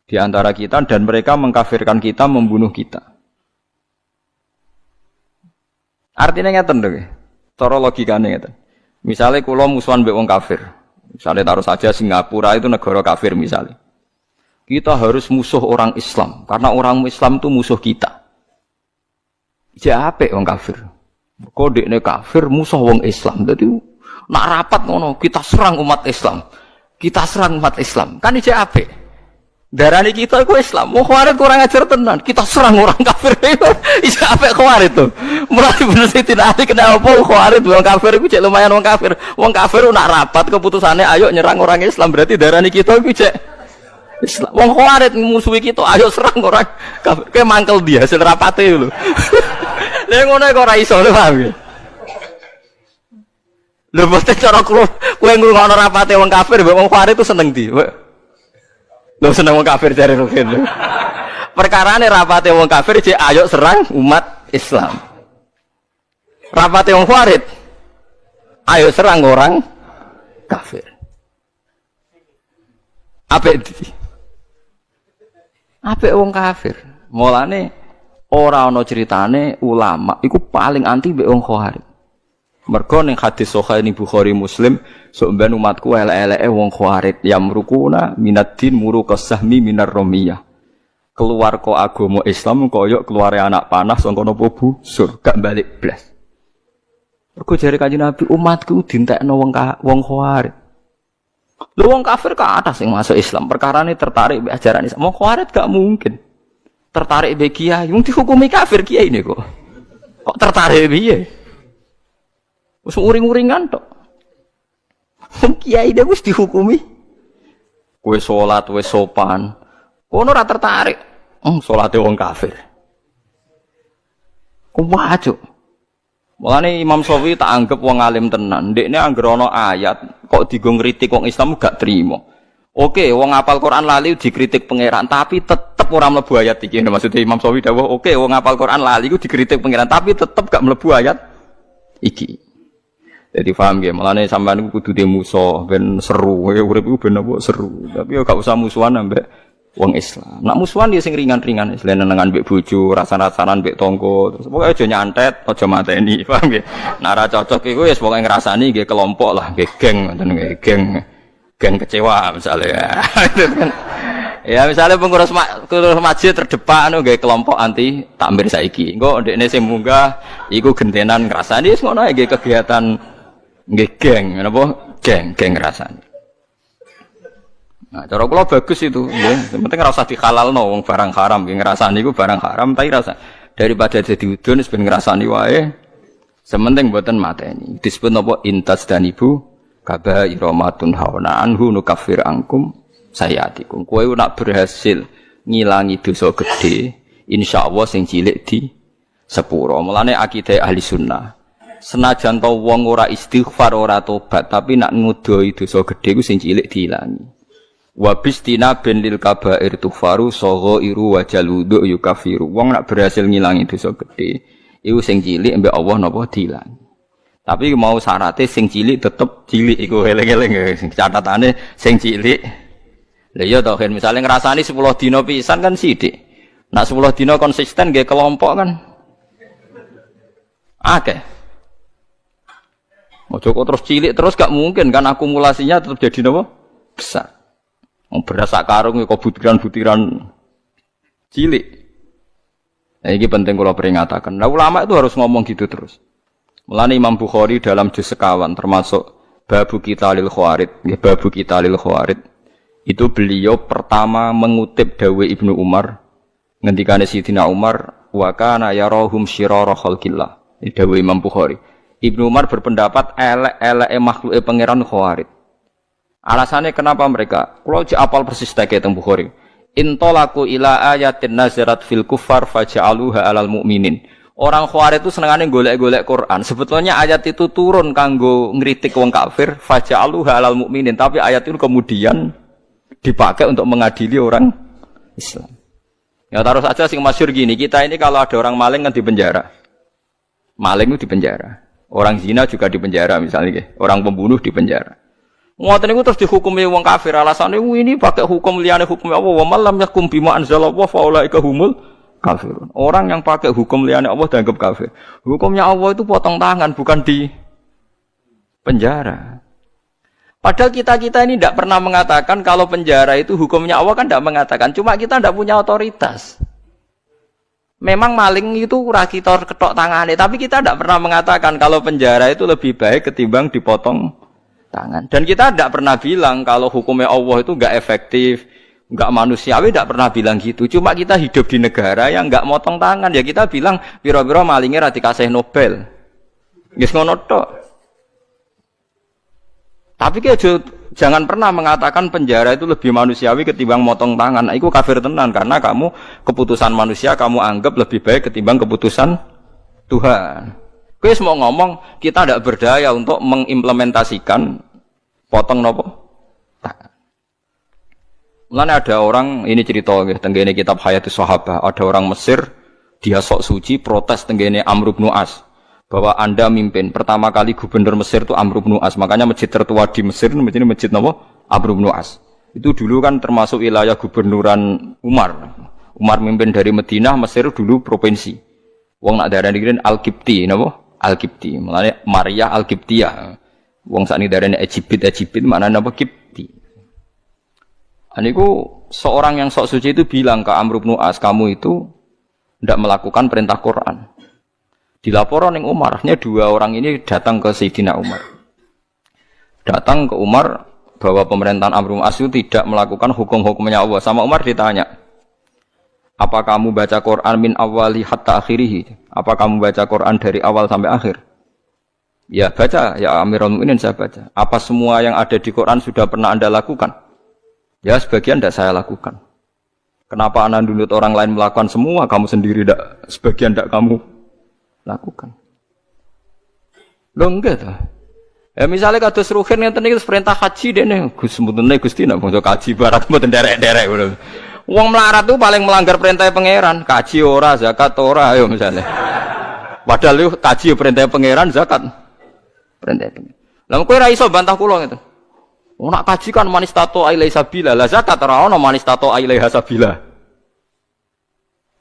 Di antara kita dan mereka mengkafirkan kita, membunuh kita. Artinya ngeten lho. Cara logikane ngeten. Misalnya kula musuhan mbek wong kafir. Misalnya taruh saja Singapura itu negara kafir misalnya. Kita harus musuh orang Islam karena orang Islam itu musuh kita. Ya apik wong kafir. Kodekne kafir musuh wong Islam. Dadi nak rapat ngono, kita serang umat Islam. Kita serang umat Islam. Kan ijek apik. Darani kita iku Islam. Wong Khawarij kurang ajar tenan. Kita serang orang kafir. Ijek apik Khawarij to. Mulai bener Sayyidina Ali kena apa Khawarij wong kafir iku cek lumayan wong kafir. Wong kafir nak rapat keputusane ayo nyerang orang Islam. Berarti darani kita iku cek Islam. Wong Khawarij musuhi kita, ayo serang orang kafir. Kayak mangkel dia hasil rapate lho. Lha ngono kok ora iso lho, paham ya? Lho mesti cara kowe ngrungokno rapate wong kafir mbek wong Khawarij itu seneng ndi? Lho seneng wong kafir jare Rukin. Perkarane rapate wong kafir jek ayo serang umat Islam. Rapate wong Khawarij ayo serang orang kafir. Apik ndi? Apik wong kafir. Mulane ora ana critane ulama iku paling anti mbek wong Khawarij. Mergo ning hadis sahih ning Bukhari Muslim, sok ben umatku elek-eleke wong Khawarij yamrukuna minaddin muruqas sahmi minar ramiyah. Keluar kok agama Islam koyo keluare anak panah saka napa busur, gak balik blas. Mergo jare Kanjeng Nabi umatku dintekno wong Khawarij. Lho wong kafir ka atas sing masuk Islam, perkarane tertarik mbek ajaran Islam. Wong Khawarij gak mungkin tertarik mbek kiai, wong dihukumi kafir kiai ini kok. Kok tertarik piye? Wis uring-uringan tok. Wong kiai dia wis dihukumi. Kowe salat wis sopan. Kono ora tertarik. Salate wong kafir. Kuwajo. Mulane Imam Syafi'i tak anggap wong alim tenan. Ndekne anggere ana ayat kok digo ngritik wong Islam gak trimo. Oke, wong hafal Quran lali dikritik pangeran, tapi tetep ora mlebu ayat iki. Maksudnya Imam Syafi'i dawuh, oke wong hafal Quran lali iku dikritik pangeran, tapi tetep gak mlebu ayat iki. Jadi paham nggih, mulane sampean iku kudu musuh ben seru, urip iku ben apa seru. Tapi yo gak usah musuhan ambek wong Islam. Nak musuhan ya sing ringan-ringan, selenengan mbek bojo, rasa-rasanan mbek tangga. Terus pokoke aja nyantet, aja mateni, paham nggih. Nek ora cocok iku ya pokoke ngrasani nggih kelompok lah, nggih geng, ngoten nggih, geng kecewa misalnya. Ya misalnya pengurus masjid terdepan nggih kelompok anti takmir saiki. Engko ndekne sing munggah iku gentenan ngrasani wis ngono nggih kegiatan nggih geng, napa? Geng ngrasani. Nah, cara kula bagus itu, nggih. Yang penting ora usah dihalalno wong barang haram, nggih ngrasani iku barang haram, tapi rasa daripada dadi udun wis ben ngrasani wae. Sementing mboten mateni. Disebut napa intas dan ibu kabaira matun hauna anhu nukaffir angkum sayatikum. Kowe nak berhasil ngilangi dosa gedhe, insyaallah sing cilik di sepuro. Mulane akidah ahli sunnah. Senajan to wong ora istighfar ora tobat, tapi nak ngudoi dosa gedhe ku sing cilik diilangi. Wa bistina bin lil kabair tufaru saghairu wa jaludu yukafiru. Wong nak berhasil ngilangi dosa gedhe iku sing cilik mbek Allah napa diilangi. Tapi mau syaratnya sing cilik tetep cilik iku eling-eling catatane sing cilik. Lah iya to kan misale ngrasani 10 dina pisan kan sithik. Nak 10 dina konsisten nggih kelompok kan akeh. Ojo kok terus cilik terus gak mungkin kan akumulasinya tetap jadi napa? Besar. Beras sak karung kok butiran-butiran cilik. Nah, ini penting kalau peringatakan. Nah, ulama itu harus ngomong gitu terus. Mulane Imam Bukhari dalam juz sekawan termasuk babu qitalil khawarid, nggih babu qitalil khawarid. Itu beliau pertama mengutip dawuh Ibnu Umar ngendikane Sidina Umar wa kana yarahum syirara khalqillah. Ini dawuh Imam Bukhari. Ibnu Umar berpendapat elek-eleke makhluke pangeran khawarid. Alasannya kenapa mereka? Kalau apal persis teke teng Bukhari. Intolaku ila ayatin nazarat fil kuffar faja'aluha alal mu'minin. Orang khawarij itu senengane golek-golek Quran. Sebetulnya ayat itu turun kanggo ngritik wong kafir, faja'aluha alal mu'minin, tapi ayat itu kemudian dipakai untuk mengadili orang Islam. Ya taruh saja sing masyhur gini, kita ini kalau ada orang maling kan di penjara. Maling itu di penjara. Orang zina juga di penjara misalnya, orang pembunuh di penjara. Ngoten niku terus dihukumi wong kafir alasane ini pakai hukum liyane hukum Allah wa malam yakum bima anzalallahu fa ulaika humul kafirun. Orang yang pakai hukum liyane Allah dianggap kafir. Hukumnya Allah itu potong tangan bukan di penjara. Padahal kita ini tidak pernah mengatakan kalau penjara itu hukumnya Allah kan tidak mengatakan. Cuma kita tidak punya otoritas. Memang maling itu ora kita ketok tangane, tapi kita tidak pernah mengatakan kalau penjara itu lebih baik ketimbang dipotong tangan. Dan kita tidak pernah bilang kalau hukumnya Allah itu enggak efektif, enggak manusiawi, tidak pernah bilang gitu. Cuma kita hidup di negara yang enggak motong tangan, ya kita bilang pira-pira malingnya ra dikasih Nobel. Wis ngono tok. Tapi jangan pernah mengatakan penjara itu lebih manusiawi ketimbang motong tangan. Nah, itu kafir tenan karena kamu keputusan manusia kamu anggap lebih baik ketimbang keputusan Tuhan. Kowe mau ngomong kita tidak berdaya untuk mengimplementasikan potong nopo tangan. Mulane ada orang ini cerita nggih tenggene kitab Hayatus Sahabah, ada orang Mesir dia sok suci protes tenggene Amr bin As bahwa Anda mimpin pertama kali gubernur Mesir itu Amr bin As, makanya masjid tertua di Mesir ini masjid nopo Amr bin As. Itu dulu kan termasuk wilayah gubernuran Umar. Umar mimpin dari Madinah, Mesir dulu provinsi. Wong nak darani kene Al-Qibti napa? Al-Qibti, mulane Maria Al-Qibtiyah. Wong sakniki darane Egypt maknane apa Qibti. Aniku seorang yang sok suci itu bilang ke Amr bin As, kamu itu tidak melakukan perintah Quran. Dilaporan ning Umar, hanya 2 orang ini datang ke Sayyidina Umar. Datang ke Umar bahwa pemerintahan Amr bin As itu tidak melakukan hukum-hukumnya Allah. Sama Umar ditanya, apa kamu baca Quran min awali hatta akhirih? Apa kamu baca Quran dari awal sampai akhir? Ya baca, ya Amirul Mukminin saya baca. Apa semua yang ada di Quran sudah pernah Anda lakukan? Ya sebagian tidak saya lakukan. Kenapa Anda nuntut orang lain melakukan semua, kamu sendiri tidak, sebagian tidak kamu lakukan? Lho enggak to. Ya misalnya kados ruhin ngeten iki perintah haji dene Gus mboten Gusti nek bangsa kaji barat mboten derek-derek ngono. Wong melarat tuh paling melanggar perintah pangeran, kaji ora, zakat ora ayo misalnya. Padahal lu kaji perintah pangeran, zakat perintah pangeran. Lah kowe ora iso bantah kula ngeten. Wong nak kaji kan manistato ilaihi sabila, lah zakat ora ono manistato ilaihi sabila.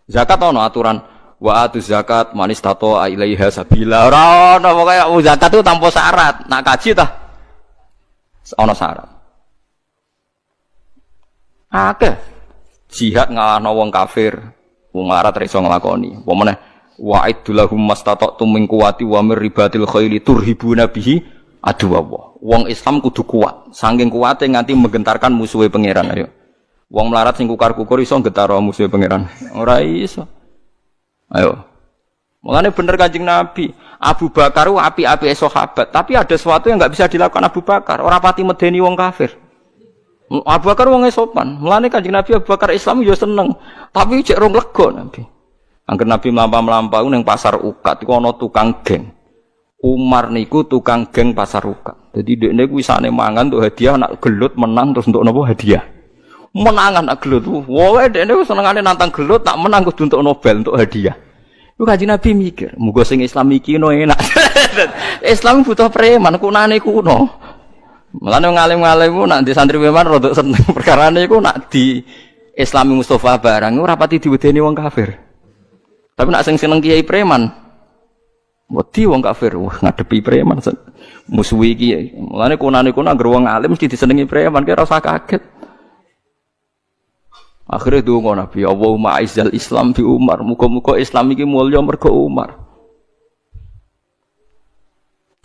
Zakat ono aturan wa atu zakat manistato ilaihi sabila. Ora ono pokoke zakat itu tanpa syarat. Nak kaji tah ono syarat. Akeh jihad ngalahno wong kafir, wong larat ra iso nglakoni. Apa meneh wa'idulahum mastata'tum min quwwati wa mir ribatil khaili turhibuna bihi aduwallah. Wong Islam kudu kuat, saking kuwate nganti menggentarkan musuhe pangeran ayo. Wong melarat sing kukar-kukur iso nggetaro musuhe pangeran. Ora iso. Ayo. Mulane bener Kanjeng Nabi, Abu Bakar ku api-api sahabat, tapi ada sesuatu yang enggak bisa dilakukan Abu Bakar, ora pati medeni wong kafir. Abu Bakar wong sopan. Mulane Kanjeng Nabi Abu Bakar Islam yo seneng, tapi cek rong lega Nabi. Angger Nabi mlampah-mlampah ning pasar Ukat iku ana tukang geng. Umar niku tukang geng pasar Ukat. Dadi dekne kuwi wisane mangan untuk hadiah nak gelut menang terus untuk napa hadiah. Menangan nak gelut. Woe dekne senengane nantang gelut tak menang kudu untuk Nobel untuk hadiah. Iku Kanjeng Nabi mikir, muga sing Islam iki no enak. Islam butuh preman kunane kuno. Mulane ngalim-ngalim ku nak di santri preman rada seneng perkarane iku nak di Islami Mustafa barang ora pati diwedeni wong kafir. Tapi nak sing seneng kiai preman wedi wong kafir, wah ngadepi preman musuhi iki. Mulane kunane kuno anggere wong alim mesti disenengi preman, kira ora usah kaget. Akhire donga Nabi, Allahumma aizzal Islam bi Umar, muga-muga Islam iki mulya mergo Umar.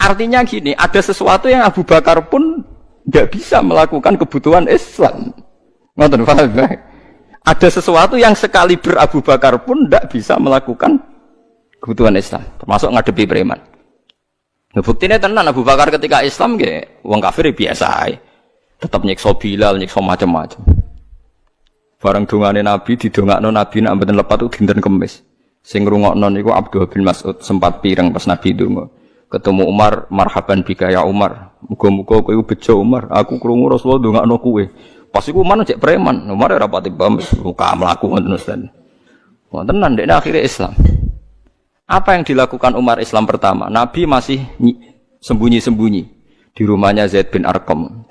Artinya gini, ada sesuatu yang Abu Bakar pun tidak bisa melakukan kebutuhan Islam. Ngoten paham ya? Ada sesuatu yang sekali Abu Bakar pun tidak bisa melakukan kebutuhan Islam, termasuk ngadepi preman. Nah, buktinya tenan Abu Bakar ketika Islam nggih wong kafir biasa ae. Tetap nyiksa Bilal, nyiksa macam-macam. Barang dongane Nabi didongakno Nabi nek mboten lepat itu dinten Kamis. Sing ngrungokno niku Abdullah bin Mas'ud sempat pireng pas Nabi ndonga. Ketemu Umar, marhaban bika ya Umar. Muga-muga kowe bejo Umar, aku krungu Rasulullah ndongakno kowe. Pas iku Umar cek preman, Umar ora pati paham luka mlaku ngoten Ustaz. Wonten tenan dekne akhire Islam. Apa yang dilakukan Umar Islam pertama? Nabi masih sembunyi-sembunyi di rumahnya Zaid bin Arqam.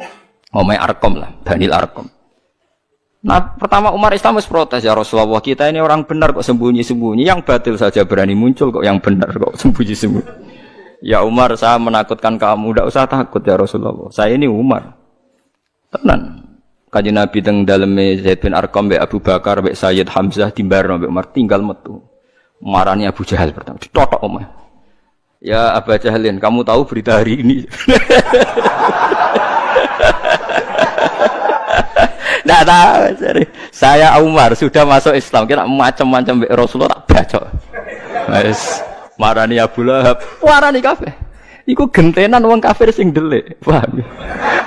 Omai Arqam lah, Banil Arqam. Nah, pertama Umar Islam harus protes, ya Rasulullah, kita ini orang benar kok sembunyi-sembunyi, yang batil saja berani muncul kok yang benar kok sembunyi-sembunyi. Ya Umar, saya menakutkan kamu, tidak usah takut ya Rasulullah, saya ini Umar. Tenan. Kanjeng Nabi teng daleme Zaid bin Arqam mbek Abu Bakar mbek Sayyid Hamzah timbarno mbek Umar tinggal metu. Marani Abu Jahal pertama ditotok omah. Ya Abu Jahalin, kamu tahu berita hari ini? Tidak tahu, saya Umar sudah masuk Islam, kira macam-macam Rasulullah tak baca. Wes marani Abu Lahab, marani kafir. Iku gentenan wong kafir sing delik, paham?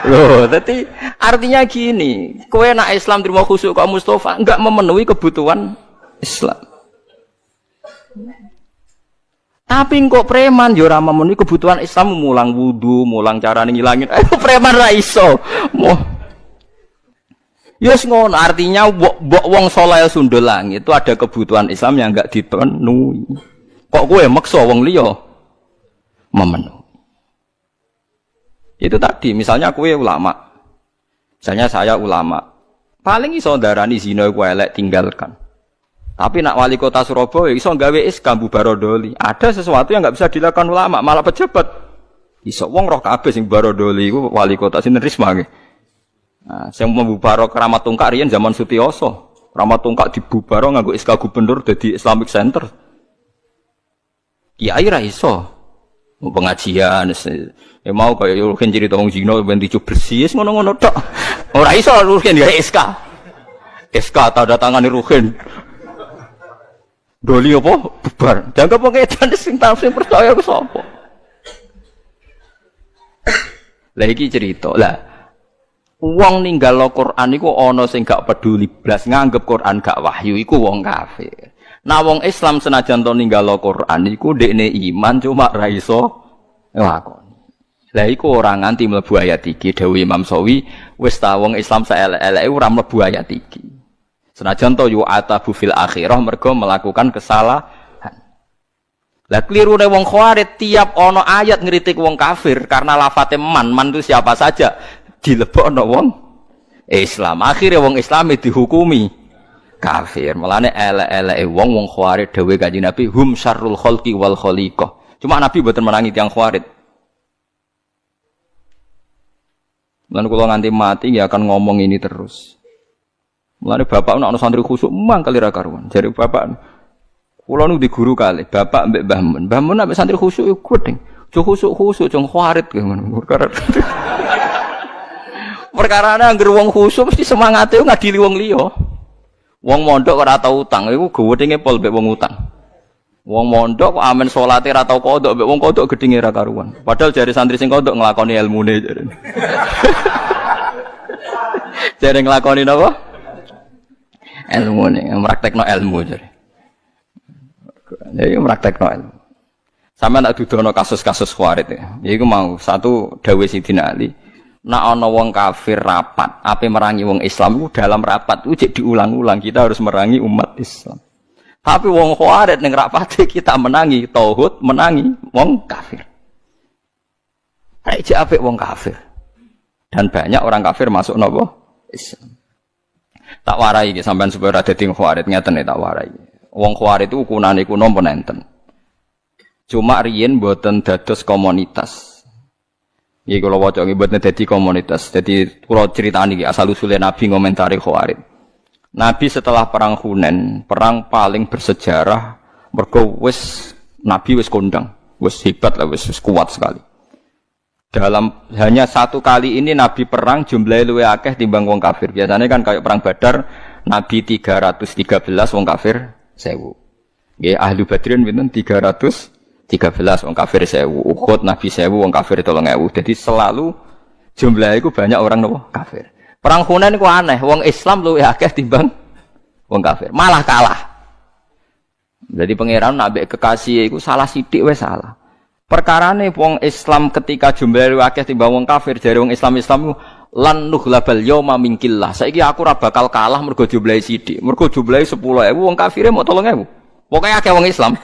Loh, dadi artinya gini, kowe nek Islam terima khusuk kok Mustafa enggak memenuhi kebutuhan Islam. Tapi kok preman yo ora memenuhi kebutuhan Islam, mulang wudu, mulang carane ngilangin. Preman ra iso. Yes ngono, artinya wong saleh sundul langit itu ada kebutuhan Islam yang enggak dipenuhi. Kok kowe maksa wong liya memenuhi. Itu tadi, misalnya kowe ulama. Misalnya saya ulama. Paling iso ndarani zina kowe elek tinggalkan. Tapi nak wali kota Surabaya iso gawe SK bubarodoli. Ada sesuatu yang enggak bisa dilakukan ulama, malah pejabat. Iso wong roh kabeh sing barodoli iku wali kota sinten Risma nggih. Nah, sing membubaro Keramat Tungkak riyen zaman Sutioso. Keramat Tungkak dibubaro nganggo SK gubernur dadi Islamic Center. Kiai ra iso. Pengajian mau kaya rugen cerita wong zina ben dicu bersih ngono-ngono tok. Ora iso rugen gawe SK. SK tanda tangane rugen. Doli apa bubar. Dianggap pengedan sing percaya ku sapa. Lah iki cerita. Lah wong ninggal Al-Qur'an iku ana sing gak peduli blas nganggep Qur'an gak wahyu iku wong kafir. Nah wong Islam senajan to ninggal Al-Qur'an iku ndekne iman cuma ra iso nglakoni. Lah iku ora nganti mlebu ayat iki dawuh Imam Sawi wis ta wong Islam saelek-eleke ora mlebu ayat iki. Senajan to yu atabu fil akhirah mergo melakukan kesalahan. Lah klirune wong Khawarij tiap ana ayat ngritik wong kafir karena lafate man itu siapa saja dilebokno wong Islam. Akhire wong Islam dihukumi kafir. Mulane elek-eleke wong Khawarij dawuh Kanjeng Nabi hum syarrul khalqi wal khaliqah. Cuma Nabi mboten menangi tiyang Khawarij. Mulane kula nganti mati ya akan ngomong ini terus. Mulane bapak ana santri khusuk mangkel ra karuan. Jare bapak kula nu di guru kali, bapak mbek Mbah Mun. Mbah Mun ambek santri khusuk iku gedeng. Jo khusuk jong Khawarij ngono. Perkarane anggere wong khusuk mesti semangate ngadili wong liya. Wong mondok ora tau utang iku gewedenge pol mbek wong utang. Wong mondok kok amen salate ra tau kodok mbek wong kodok gedhinge ra karuan. Padahal jare santri sing kodok nglakoni ilmune jare. Jare nglakoni napa? Ilmune, praktekno ilmu jare. Jadi praktekno ilmu. Sampe nak dudono kasus-kasus Khawarij ya. Iku mau satu dawuh Sidina Ali. Nak ana wong kafir rapat, ape merangi wong Islam iku dalam rapat iku diulang-ulang kita harus merangi umat Islam. Tapi wong Khawarij ning rapate kita menangi tauhid, menangi wong kafir. Aja apik wong kafir. Dan banyak orang kafir masuk napa? Islam. Tak warai iki sampean supaya ora dadi Khawarij ngeten tak warai. Wong Khawarij itu ukunane iku napa nenten. Cuma riyen mboten dados komunitas. Iki kula waca iki mboten dadi komunitas. Dadi kula critani iki asal usule Nabi ngomentari Khawarij. Nabi setelah perang Hunain, perang paling bersejarah mergo wis Nabi wis kondang, wis hebat lah, wis kuat sekali. Dalam hanya satu kali ini Nabi perang jumlahnya luwih akeh timbang wong kafir. Biasanya kan kayak perang Badar Nabi 313 wong kafir 1000. Nggih ahli Badrin pinten 313 wong kafir 1000. Uhud Nabi 1000 wong kafir 3000. Jadi selalu jumlahnya itu banyak orang nopo kafir. Perang Hunain ku aneh, wong Islam luwih akeh timbang wong kafir, malah kalah. Jadi pangeran nambah kekasih iku salah sithik wis salah. Perkarane wong Islam ketika jumlahe luwih akeh timbang wong kafir, jare wong Islam lan nughlabal yauma minkillah. Saiki aku ora bakal kalah mergo jumlahe sithik. Mergo jumlahe 10.000 wong kafire mau 3.000. Pokoke akeh wong Islam.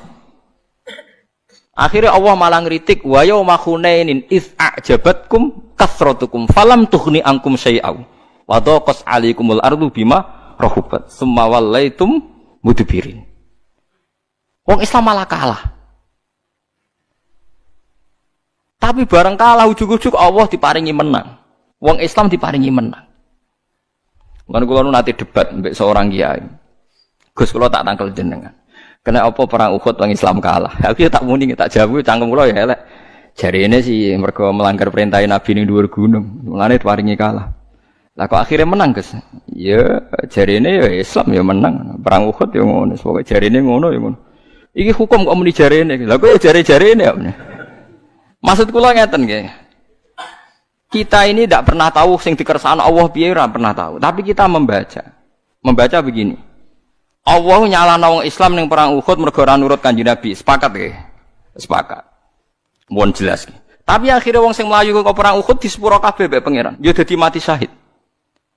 Akhirnya Allah malah ngritik wa yauma Hunainin iz a'jabatkum kasratukum falam tughni ankum syai'au. Wa daqas 'alaikumul ardu bima rahubat summa wallaitum mudbirin. Wong Islam malah kalah. Tapi bareng kalah ujug-ujug Allah diparingi menang. Wong Islam diparingi menang. Kan kula nate debat mbek seorang kiai. Gus kula tak tangkel jenengan. Kena apa perang Uhud wong Islam kalah. Aku tak muni tak jawab cangkem kula ya elek. Jarine sih mergo melanggar perintah Nabi ning dhuwur gunung. Mulane diparingi kalah. Lah kok akhirnya menang, Gus? Ya jarine ya Islam ya menang. Perang Uhud ya ngono, pokoke jarine ngono ya ngono. Iki hukum kok muni jarine. Lah kok ya jare-jarine ya. Maksud kula ngeten nggih. Kita ini tidak pernah tahu sing dikersakno Allah piye ora pernah tahu, tapi kita membaca. Membaca begini. Allah nyalahno wong Islam ning perang Uhud mergo ora nurut Kanjeng Nabi. Sepakat nggih? Sepakat. Mohon jelas nggih. Tapi akhirnya wong sing mlayu ke perang Uhud disepuro kabeh mbek pangeran. Ya dadi mati syahid.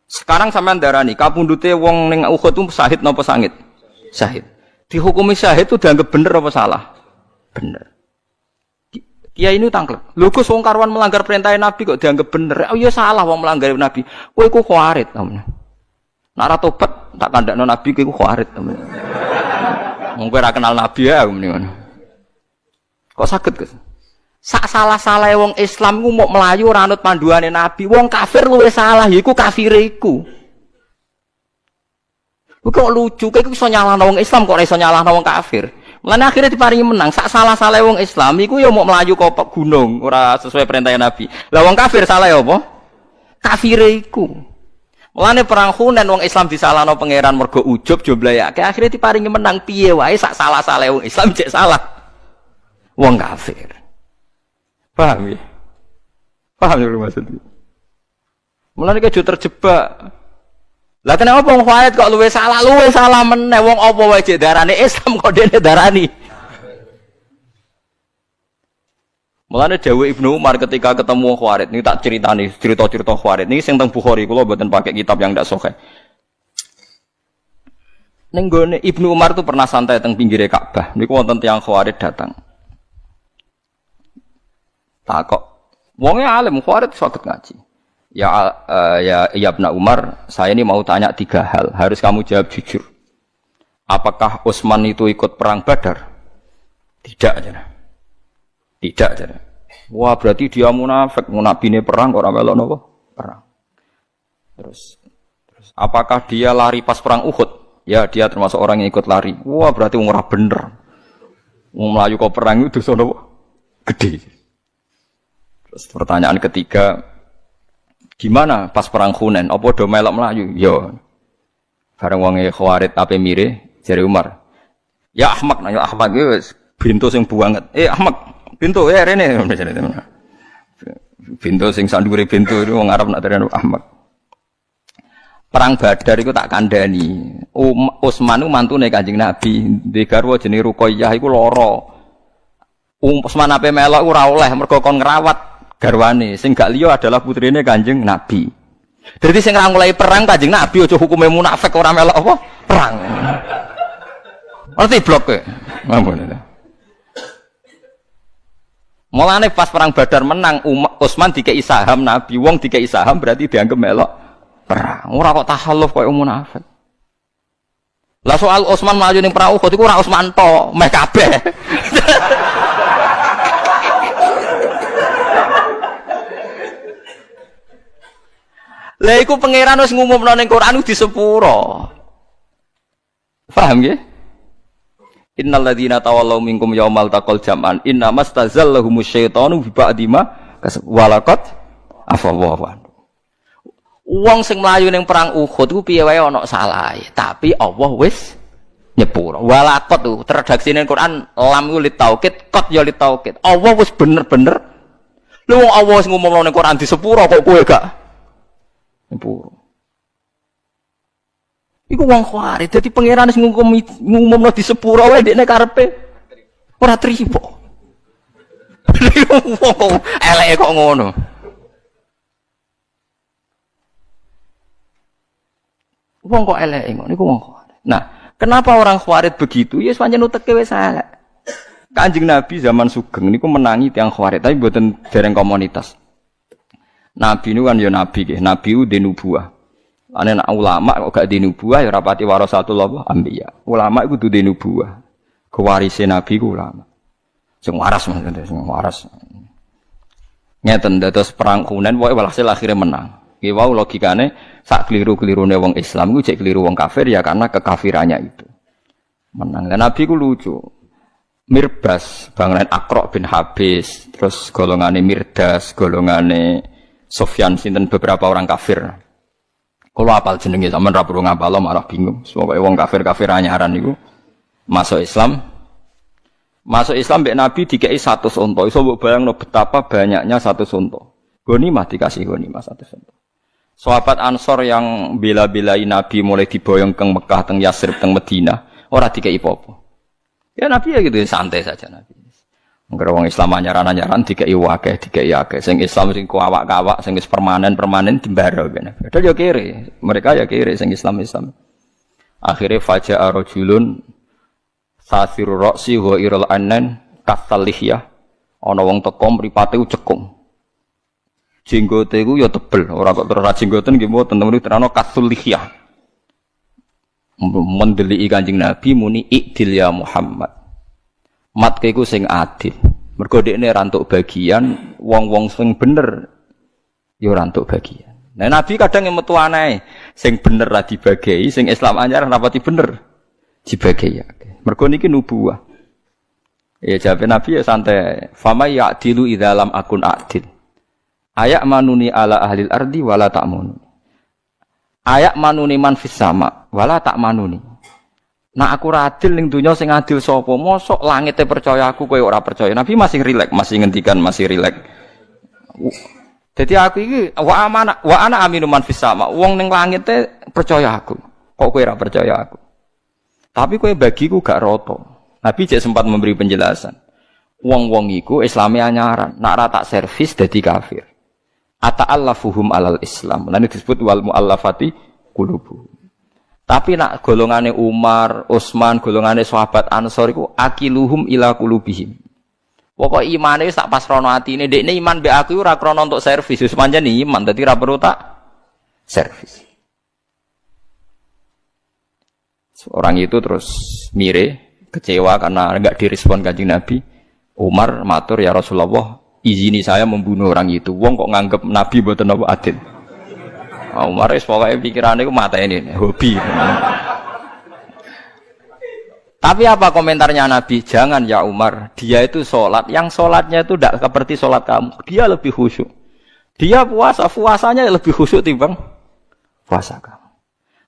Sekarang sampean darani kapundhute wong ning Uhud itu syahid napa sangit? Syahid. Dihukumi syahid itu dianggap bener apa salah? Bener. Kiai ini tangklep. Lho Gus wong karuan melanggar perintah Nabi kok dianggap bener. Oh iya salah wong melanggar Nabi. Kowe iku Khawarij namanya. Nek ora tobat tak kandakno Nabi kowe iku Khawarij namanya. Wong kowe ora kenal Nabi ya muni ngono. Kok saged Gus? Sak salah-salah wong Islam ku mau melayu ora anut panduane Nabi. Wong kafir luwih salah, yaiku kafire iku. Kok lucu, kok iso nyalahno wong Islam kok ora iso nyalahno wong kafir. Mulane akhirnya diparingi menang. Sak salah-salah wong Islam iku ya mau melayu ke gunung ora sesuai perintah Nabi. Lah wong kafir salah ya apa? Kafire iku. Mulane perang Hunain wong Islam disalahno pangeran mergo ujub jumlahe akeh. Akhirnya diparingi menang piye wae sak salah-salah wong Islam cek salah. Wong kafir. Paham ya? Paham ya maksudnya? Mulane kejo terjebak. Lah kenapa wong Khawarij kok luwih salah meneh wong apa wae cek darane Islam kok dene darani. Mulane dawuh Ibnu Umar ketika ketemu Khawarij ini tak ceritani cerita-cerita Khawarij ini sing teng Bukhari kula mboten pakai kitab yang ndak sahih. Ning gone Ibnu Umar tuh pernah santai teng pinggire Ka'bah. Niku wonten tiyang Khawarij datang. Takok, wonge alim Khawarij saged ngaji. Ya Ibnu Umar, saya ini mau tanya 3 hal, harus kamu jawab jujur. Apakah Utsman itu ikut perang Badar? Tidak, tidak. Wah, berarti dia munafik, nabine perang ora melok napa? Perang. Terus apakah dia lari pas perang Uhud? Ya, dia termasuk orang yang ikut lari. Wah, berarti ora bener. Wong mlayu kok perang itu dosa napa? Gede. Terus pertanyaan ketiga, gimana pas perang Hunain? Apa do melok mlayu? Ya. Bareng wonge Khawarij ape mire jare Umar. Ya Ahmad, nanya Ahmad iki wis bintu sing banget. Ahmad, bintu rene. Bintu sing sandure bintu itu wong Arab nak terene Ahmad. Perang Badar iku tak kandhani. Utsman ku mantune Kanjeng Nabi, ndek garwa jenenge Ruqayyah iku lara. Utsman ape melok ora oleh mergo kon ngrawat garwane. Sing gak liya adalah putrine Kanjeng Nabi. Dadi sing ra mulai perang Kanjeng Nabi aja hukume munafik ora melok apa? Perang. Ngerti blok kowe? Mampun. Mulane pas perang Badar menang, Utsman dikei saham Nabi, wong dikei saham berarti dianggap melok perang. Ora kok tahalluf koyo munafik. Lah soal Utsman maju ning perang Uhud iku ora Utsman tok, meh kabeh. Lah iku pangeran wis ngumumno ning Quran di sepuro. Paham nggih? Innal ladzina tawallaw minkum yaumal taqal jam'an innamastazallahum syaitanu bi ba'di ma walaqad afallahu anhu. Wong sing mlayu ning perang Uhud ku piye wae ana salahe, tapi Allah wis nyepuro. Walaqad tu redaksine Quran lam ku litaukid, qad ya litaukid. Allah wis bener-bener. Lha wong Allah wis ngumumno ning Quran di sepuro kok kowe gak nyepuro. Iku wong Khawarij, dadi pangeran wis ngumumno di sepuro wae dekne karepe ora trimo. Wong eleke kok ngono. Wong kok eleke ngono iku wong Khawarij. Nah, kenapa orang Khawarij begitu? Ya pancen uteke wis elek. Kanjeng Nabi zaman Sugeng niku menangi tiyang Khawarij, tapi mboten dereng komunitas. Nabi niku kan ya nabi nggih, nabi udah nubuwah. Ane nak ulama kok gak di nubuwah ya rapati warasatul anbiya. Ulama iku duwe nubuwah. Kewarise nabi ku ulama. Sing waras maksudnya, sing waras. Ngeten dados perang Hunain pokoke walhasil akhirnya menang. Ki wau logikane sak keliru-kelirune wong Islam iku cek keliru wong kafir ya karena kekafirannya itu. Menang. Dan nabi ku lucu. Mirbas, bangunan Aqra bin Habis, terus golongane Mirdas, golongane Sufyan sinten beberapa orang kafir. Kalau apal jenenge sampean ra perlu ngapal malah bingung. Pokoke wong kafir-kafir anyaran niku masuk Islam. Masuk Islam mbek Nabi dikei 100 unta. Iso mbok bayangno betapa banyaknya 100 unta. Ghanimah dikasih ghanimah 100 unta. Sahabat Ansor yang bela-belai Nabi mulai diboyong ke Mekah teng Yasrib teng Madinah, ora dikei apa-apa. Ya Nabi ya gitu santai saja Nabi. Engger wong Islam anyaran-anyaran dikei akeh. Sing Islam sing kawak-kawak sing wis permanen dimbaro kene. Padahal ya kere, mereka ya kere sing Islam. Akhire faja'a rajulun sasiru ra'si wa iral anan kasalihya. Ana wong teko mripate cekung. Jenggote iku ya tebel, ora kok terus jenggoten nggih mboten temen terano kasulihya. Mendeliki Kanjeng Nabi muni ikdil ya Muhammad. Mat iku sing adil. Mergo dekne ra entuk bagian, wong-wong sing bener ya ora entuk bagian. Nah Nabi kadang yang metu aneh, sing bener ra dibagi, sing Islam anyar rapati bener dibagi. Mergo niki nubuwah. Ya jawab Nabi ya santai. Fama ya'dilu idza lam akun adil. Ayak manuni ala ahlil ardi wala ta'mun. Ayak manuni man fis sama wala ta'manuni. Nah aku adil ning donya sing adil sapa? Mosok langite percaya aku kowe ora percaya. Nabi masih rileks, masih ngendikan masih rileks. Jadi aku iki wa ana aminu man fis sama. Wong ning langite percaya aku. Kok kowe ora percaya aku? Tapi kowe bagiku gak roto. Nabi cek sempat memberi penjelasan. Wong-wong iku Islame anyaran, nak ra tak servis dadi kafir. Ata'allafuhum alal Islam. Lan disebut wal muallafati qulubuhum. Tapi nak golongane Umar, Utsman, golongane sahabat Ansor iku akiluhum ila qulubihim. Pokok imane wis tak pasrono atine, dekne iman mbek aku ora krana untuk servis, wis pancen iman dadi ra perlu tak servis. Orang itu terus mire, kecewa karena enggak direspon Kanjeng Nabi. Umar matur, ya Rasulullah, izini saya membunuh orang itu. Wong kok nganggep Nabi mboten apa adil. Umar wis pokoke pikirane ku mateni hobi. Tapi apa komentarnya Nabi? Jangan ya Umar, dia itu sholat, yang sholatnya itu tidak seperti sholat kamu. Dia lebih khusyuk. Dia puasanya lebih khusyuk timbang puasa kamu.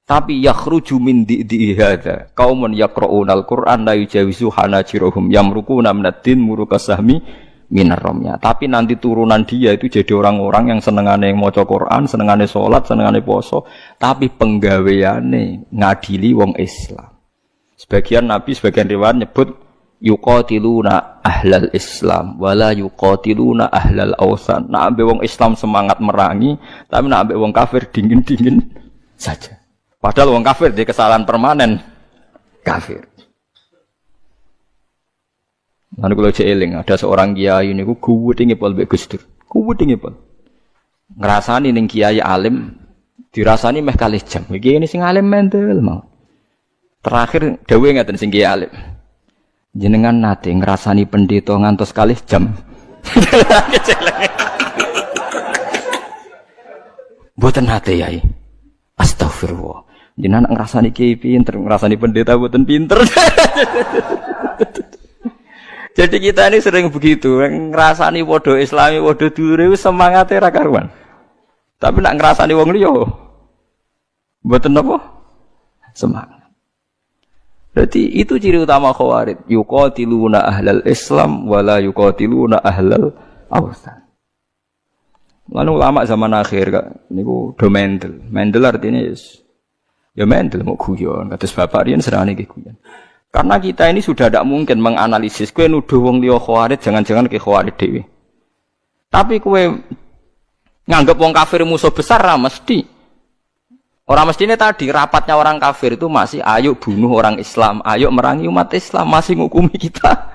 Tapi yakhruju min di'i hadza qaumun yaqra'unal Qur'an la yujawizu hanajirahum yamruquna minad-din murukasahmi minar romnya. Tapi nanti turunan dia itu jadi orang-orang yang senengane maca Quran, senengane salat, senengane poso, tapi penggaweane ngadili wong Islam. Sebagian Nabi, sebagian riwayat nyebut yuqatiluna ahlal Islam wala yuqatiluna ahlal awsan. Nak ambek wong Islam semangat merangi, tapi nak ambek wong kafir dingin-dingin saja. Padahal wong kafir di kesalahan permanen kafir. Lalu kalau jeeling ada seorang kiai ini ku guwet ngepol mbek Gus Dur. Guwet ngepol. Ngrasani ning kiai alim dirasani meh kalih jam. Iki ini sing alim mentel mau. Terakhir dawuh ngaten sing kiai alim. Jenengan nate ngrasani pendeta ngantos kalih jam. Mboten nate yai. Astagfirullah. Jenengan ngrasani kiai pinter, ngrasani pendeta mboten pinter. Jadi kita ini sering begitu, ngerasani podo Islami, podo dulure semangatnya ra karuan. Tapi nak ngerasani wong liya, mboten napa? Semangat. Berarti itu ciri utama Khawarij, yuqatiluna ahlal Islam wala yuqatiluna ahlal awsan. Lalu ulama zaman akhir niku do mendel. Mendel artinya ya mendel mau guyon, kados bapak riyen serane nggih guyon. Karena kita ini sudah tidak mungkin menganalisis kowe nuduh wong liya Khawarij, jangan-jangan ke Khawarij dhewe. Tapi kowe nganggep wong kafir musuh besar ra mesti. Orang mestine tadi rapatnya orang kafir itu masih ayo bunuh orang Islam, ayo merangi umat Islam, masih ngukumi kita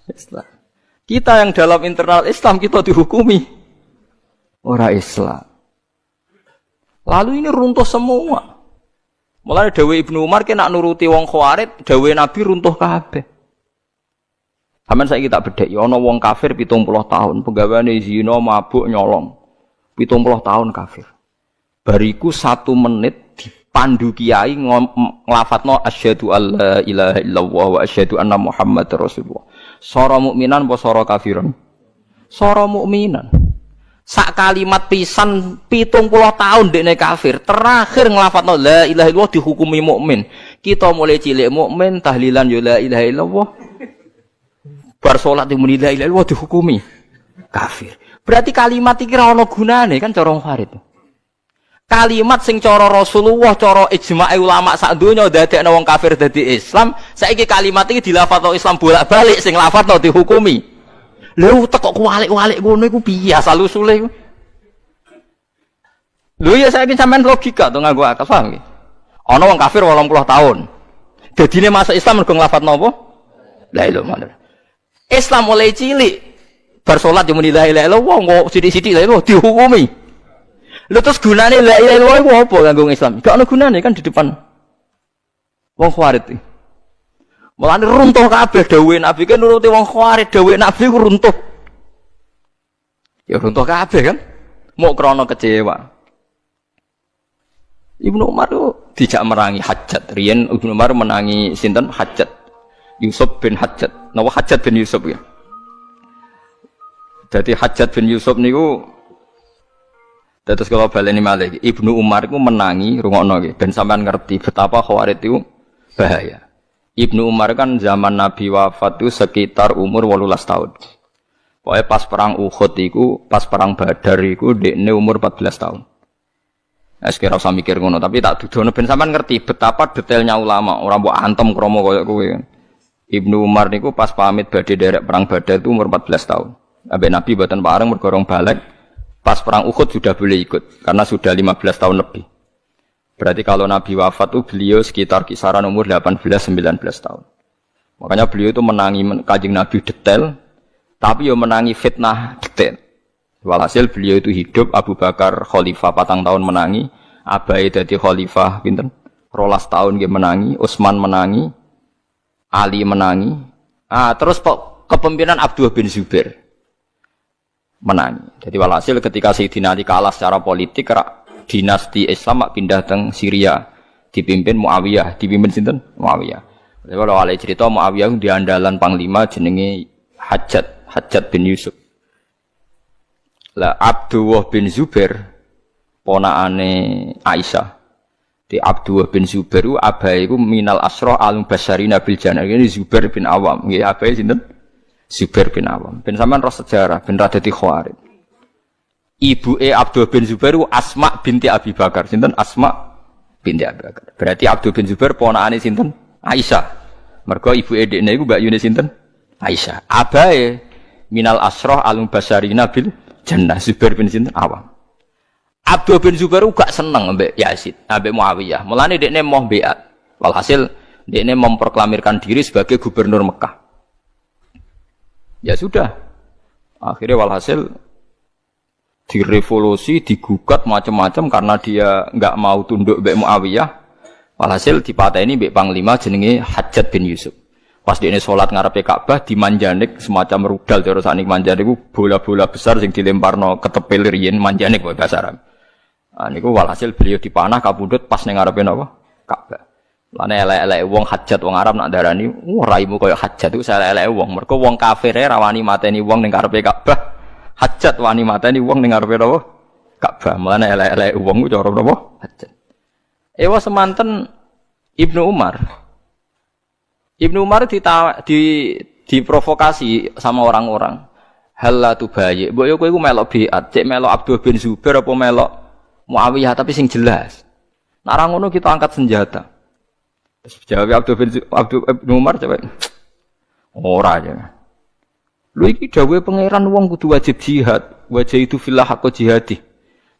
Islam. Kita yang dalam internal Islam kita dihukumi orang Islam. Lalu ini runtuh semua. Mulai dawuh Ibnu Umar ki nak nuruti wong Khawarij, dawuh Nabi runtuh kabeh. Sampeyan saiki tak bedheki ana wong kafir 70 tahun, penggaweane zina, mabuk, nyolong. 70 tahun kafir. Bariku 1 menit dipandu kiai nglafatno asyhadu alla ilaha illallah wa asyhadu anna Muhammadar Rasulullah. Sora mukminan apa sora kafiran? Sora mukminan. Sak kalimat pisan 70 tahun dekne kafir, terakhir nglafatno la ilaha illallah dihukumi mukmin. Kita mulai cilik mukmin, tahlilan ya la ilaha illallah. Bar salat muni la ilaha illallah dihukumi kafir. Berarti kalimat iki ora ana gunane kan cara Khawarij. Kalimat sing cara Rasulullah, cara ijma' ulama sak donya dadekno wong kafir dadi Islam, saiki kalimat iki dilafadzno Islam bolak-balik sing lafadzno dihukumi. Lha kok kuwalik-walik ngono iku piye asal usule iku? Lho ya saiki sampean logika to nganggo akal paham iki. Ana wong kafir 80 tahun. Dadine masuk Islam mergo nglafadzno apa? La ilaha illallah. Islam mulai cilik bar salat yo muni la ilaha illallah, kok sithik-sithik la ilaha dihukumi. Lha terus gunane la ilaha illallah iku apa kanggo Islam? Gak ono gunane kan di depan wong Khawarij. Mulane runtuh kabeh dawuhe Nabi kan nuruti wong Khawarij, dawuhe Nabi ku runtuh. Ya runtuh kabeh kan? Mau krana kecewa. Ibnu Umar itu dijak merangi Hajjat. Riyen Ibnu Umar menangi sinten Hajjat. Yusuf bin Hajjat. Napa Hajjat bin Yusuf ya? Jadi Hajjat bin Yusuf niku terus kalau baleni malih Ibnu Umar iku menangi rungokno nggih ben sampean ngerti betapa Khawarij itu bahaya. Ibnu Umar kan zaman Nabi wafat itu sekitar umur 18 tahun. Pokoknya pas perang Uhud itu, pas perang Badar itu dekne umur 14 tahun. Sekira usah mikir ngono, tapi tak dudono ben sampean ngerti betapa detailnya ulama, ora mbok antem kromo koyo kowe. Ibnu Umar niku pas pamit badhe derek perang Badar itu umur 14 tahun. Ambek Nabi mboten pareng mergo rong balik. Pas perang Uhud sudah boleh ikut karena sudah 15 tahun lebih. Berarti kalau Nabi wafat itu beliau sekitar kisaran umur 18-19 tahun. Makanya beliau itu menangi Kanjeng Nabi detail, tapi yo menangi fitnah detail. Walhasil beliau itu hidup, Abu Bakar khalifah 4 tahun menangi, Abai dadi khalifah pinten? 12 tahun nggih menangi, Utsman menangi, Ali menangi. Terus kepemimpinan Abdullah bin Zubair menangi. Jadi walhasil ketika Sayyidina Ali kalah secara politik, dinasti Islam pindah teng Syria, dipimpin Muawiyah, dipimpin sinten? Muawiyah. Jadi kalau ada cerita Muawiyah di andalan panglima jenenge Hajjat bin Yusuf. Lah Abdullah bin Zubair ponakane Aisyah. Di Abdullah bin Zubair itu abai itu minal asroh al-mubasysyirina bil jannah. Ini Zubair bin Awam. Nggih abai sinten? Zubair bin Awam. Ben sampean roh sejarah ben ra dadi khawarij. Ibuke Abdullah bin Zubair itu Asma binti Abi Bakar. Sinten? Asma binti Abi Bakar. Berarti Abdullah bin Zubair ponakane sinten? Aisyah. Mergo ibuke dekne iku Mbak Yune sinten? Aisyah. Abai minal asroh al-mubasysyirina bil jannah. Zubair bin sinten? Awam. Abdullah bin Zubair gak seneng ambek Yazid, ambek Muawiyah. Mulane dekne mau beat. Walhasil dekne memproklamirkan diri sebagai gubernur Mekah. Ya sudah. Akhirnya walhasil direvolusi, digugat macam-macam karena dia enggak mau tunduk mbek Muawiyah. Walhasil dipateni mbek panglima jenenge Hajjat bin Yusuf. Pas dekne salat ngarepe Ka'bah dimanjanik semacam rudal terus sakniki manjanik bola-bola besar sing dilemparno ketepil riyen manjanik wae bahasa Arab. Niku walhasil beliau dipanah kabudut pas ning ngarepe napa? Ka'bah. Lane elek-elek wong Hajjat wong Arab nak darani, raimu koyo Hajjat iku elek-elek wong. Mergo wong kafir ra wani mateni wong ning ngarepe Ka'bah. Hajjat wani mateni wong ning ngarepe napa? Ka'bah. Mulane elek-elek wong ku cara napa? Hajjat. Ewa semanten Ibnu Umar. Ibnu Umar diprovokasi sama orang-orang. Hal la tubayi. Mbok yo kowe iku melok biat, cek melok Abdul bin Zubair apa melok Muawiyah tapi sing jelas. Nek ora ngono kita angkat senjata. Terus jawab Abdul bin Umar jawab, ora ya. Lho iki dawuhe pangeran wong kudu wajib jihad, wajib itu fillah haqq jihadi.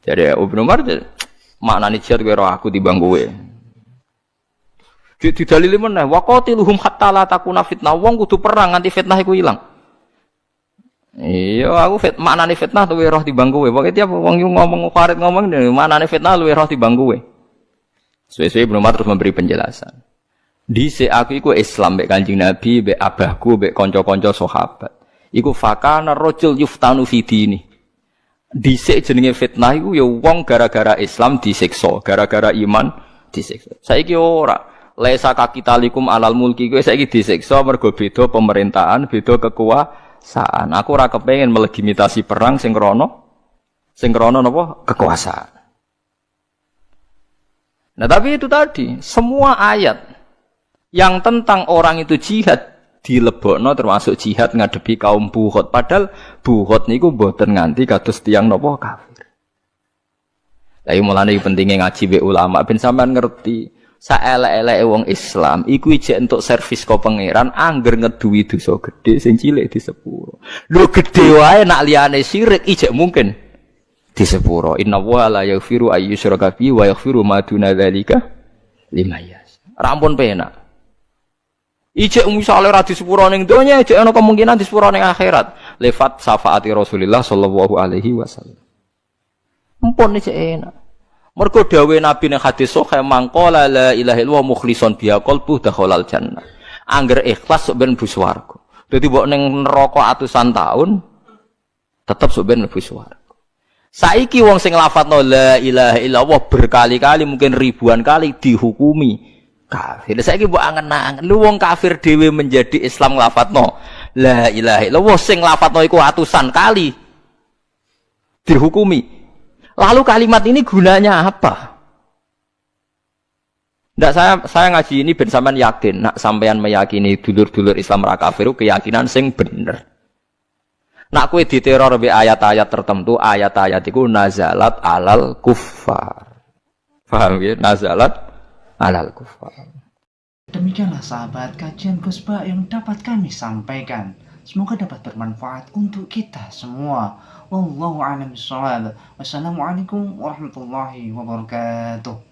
Jadi Ibnu Umar maknane jihad kowe ora aku timbang kowe. Didalili meneh waqatiluhum hatta la takuna fitnah, wong kudu perang nganti fitnah iku ilang. Iya, aku maknane fitnah luwih roh timbang kowe. Pokoke tiap wong ngomong kharit ngomong maknane fitnah luwih roh timbang kowe. Suwe-suwe Ibnu Umar terus memberi penjelasan. Dhisik aku iku Islam mek Kanjeng Nabi, mek abahku, mek kanca-kanca sahabat. Iku fakana rajul yuftanu fi dini. Dhisik jenenge fitnah iku ya wong gara-gara Islam disiksa, gara-gara iman disiksa. Saiki ora. Laisa kakitalikum alal mulki kowe saiki disiksa mergo beda pemerintahan, beda kekuasaan. Aku ora kepengin melegitimasi perang sing krana napa? Kekuasaan. Nah, tapi itu tadi, semua ayat yang tentang orang itu jihad dilebokno termasuk jihad ngadepi kaum buhot. Padahal buhot niku mboten nganti kados tiyang napa kafir. Lah mulane pentingnya ngaji be ulama ben sampean ngerti. Saelek-eleke wong Islam iku ijek entuk servis ka pangeran angger ngeduwi dosa gedhe sing cilik di sepuro. Lho gedhe wae nak liyane syirik ijek mungkin di sepuro. Inna wa la yaghfiru ayyusyraka bihi wa yaghfiru ma duna dzalika liman yasha. Rampun penak. Ijek misale ora di sepuro ning donya ijek ana kemungkinan di sepuro ning akhirat. Lewat syafaati Rasulullah sallallahu alaihi wasallam. Ampun ijek enak. Mergo dawuh Nabi ning hadis sahih mangqala la ilaha illallah mukhlishon biha qalbu dakhalal jannah. Angger ikhlas sok ben mlebu swarga. Dadi mbok ning neraka atusan taun tetep sok ben mlebu swarga. Saiki wong sing lafadzno la ilaha illallah berkali-kali mungkin ribuan kali dihukumi kafir. Saiki mbok angen-angen lu wong kafir dhewe menjadi Islam lafadzno la ilaha illallah sing lafadzno iku atusan kali dihukumi. Lalu kalimat ini gunanya apa? Ndak saya ngaji ini ben sampean yakin, nak sampean meyakini dulur-dulur Islam ra kafir keyakinan sing bener. Nak kowe diteror be ayat-ayat tertentu, ayat-ayat iku nazalat alal kuffar. Paham ya? Nazalat alal kuffar. Demikianlah sahabat kajian Gus Ba yang dapat kami sampaikan. Semoga dapat bermanfaat untuk kita semua. Wallahu a'lam bishawab. Wassalamualaikum warahmatullahi wabarakatuh.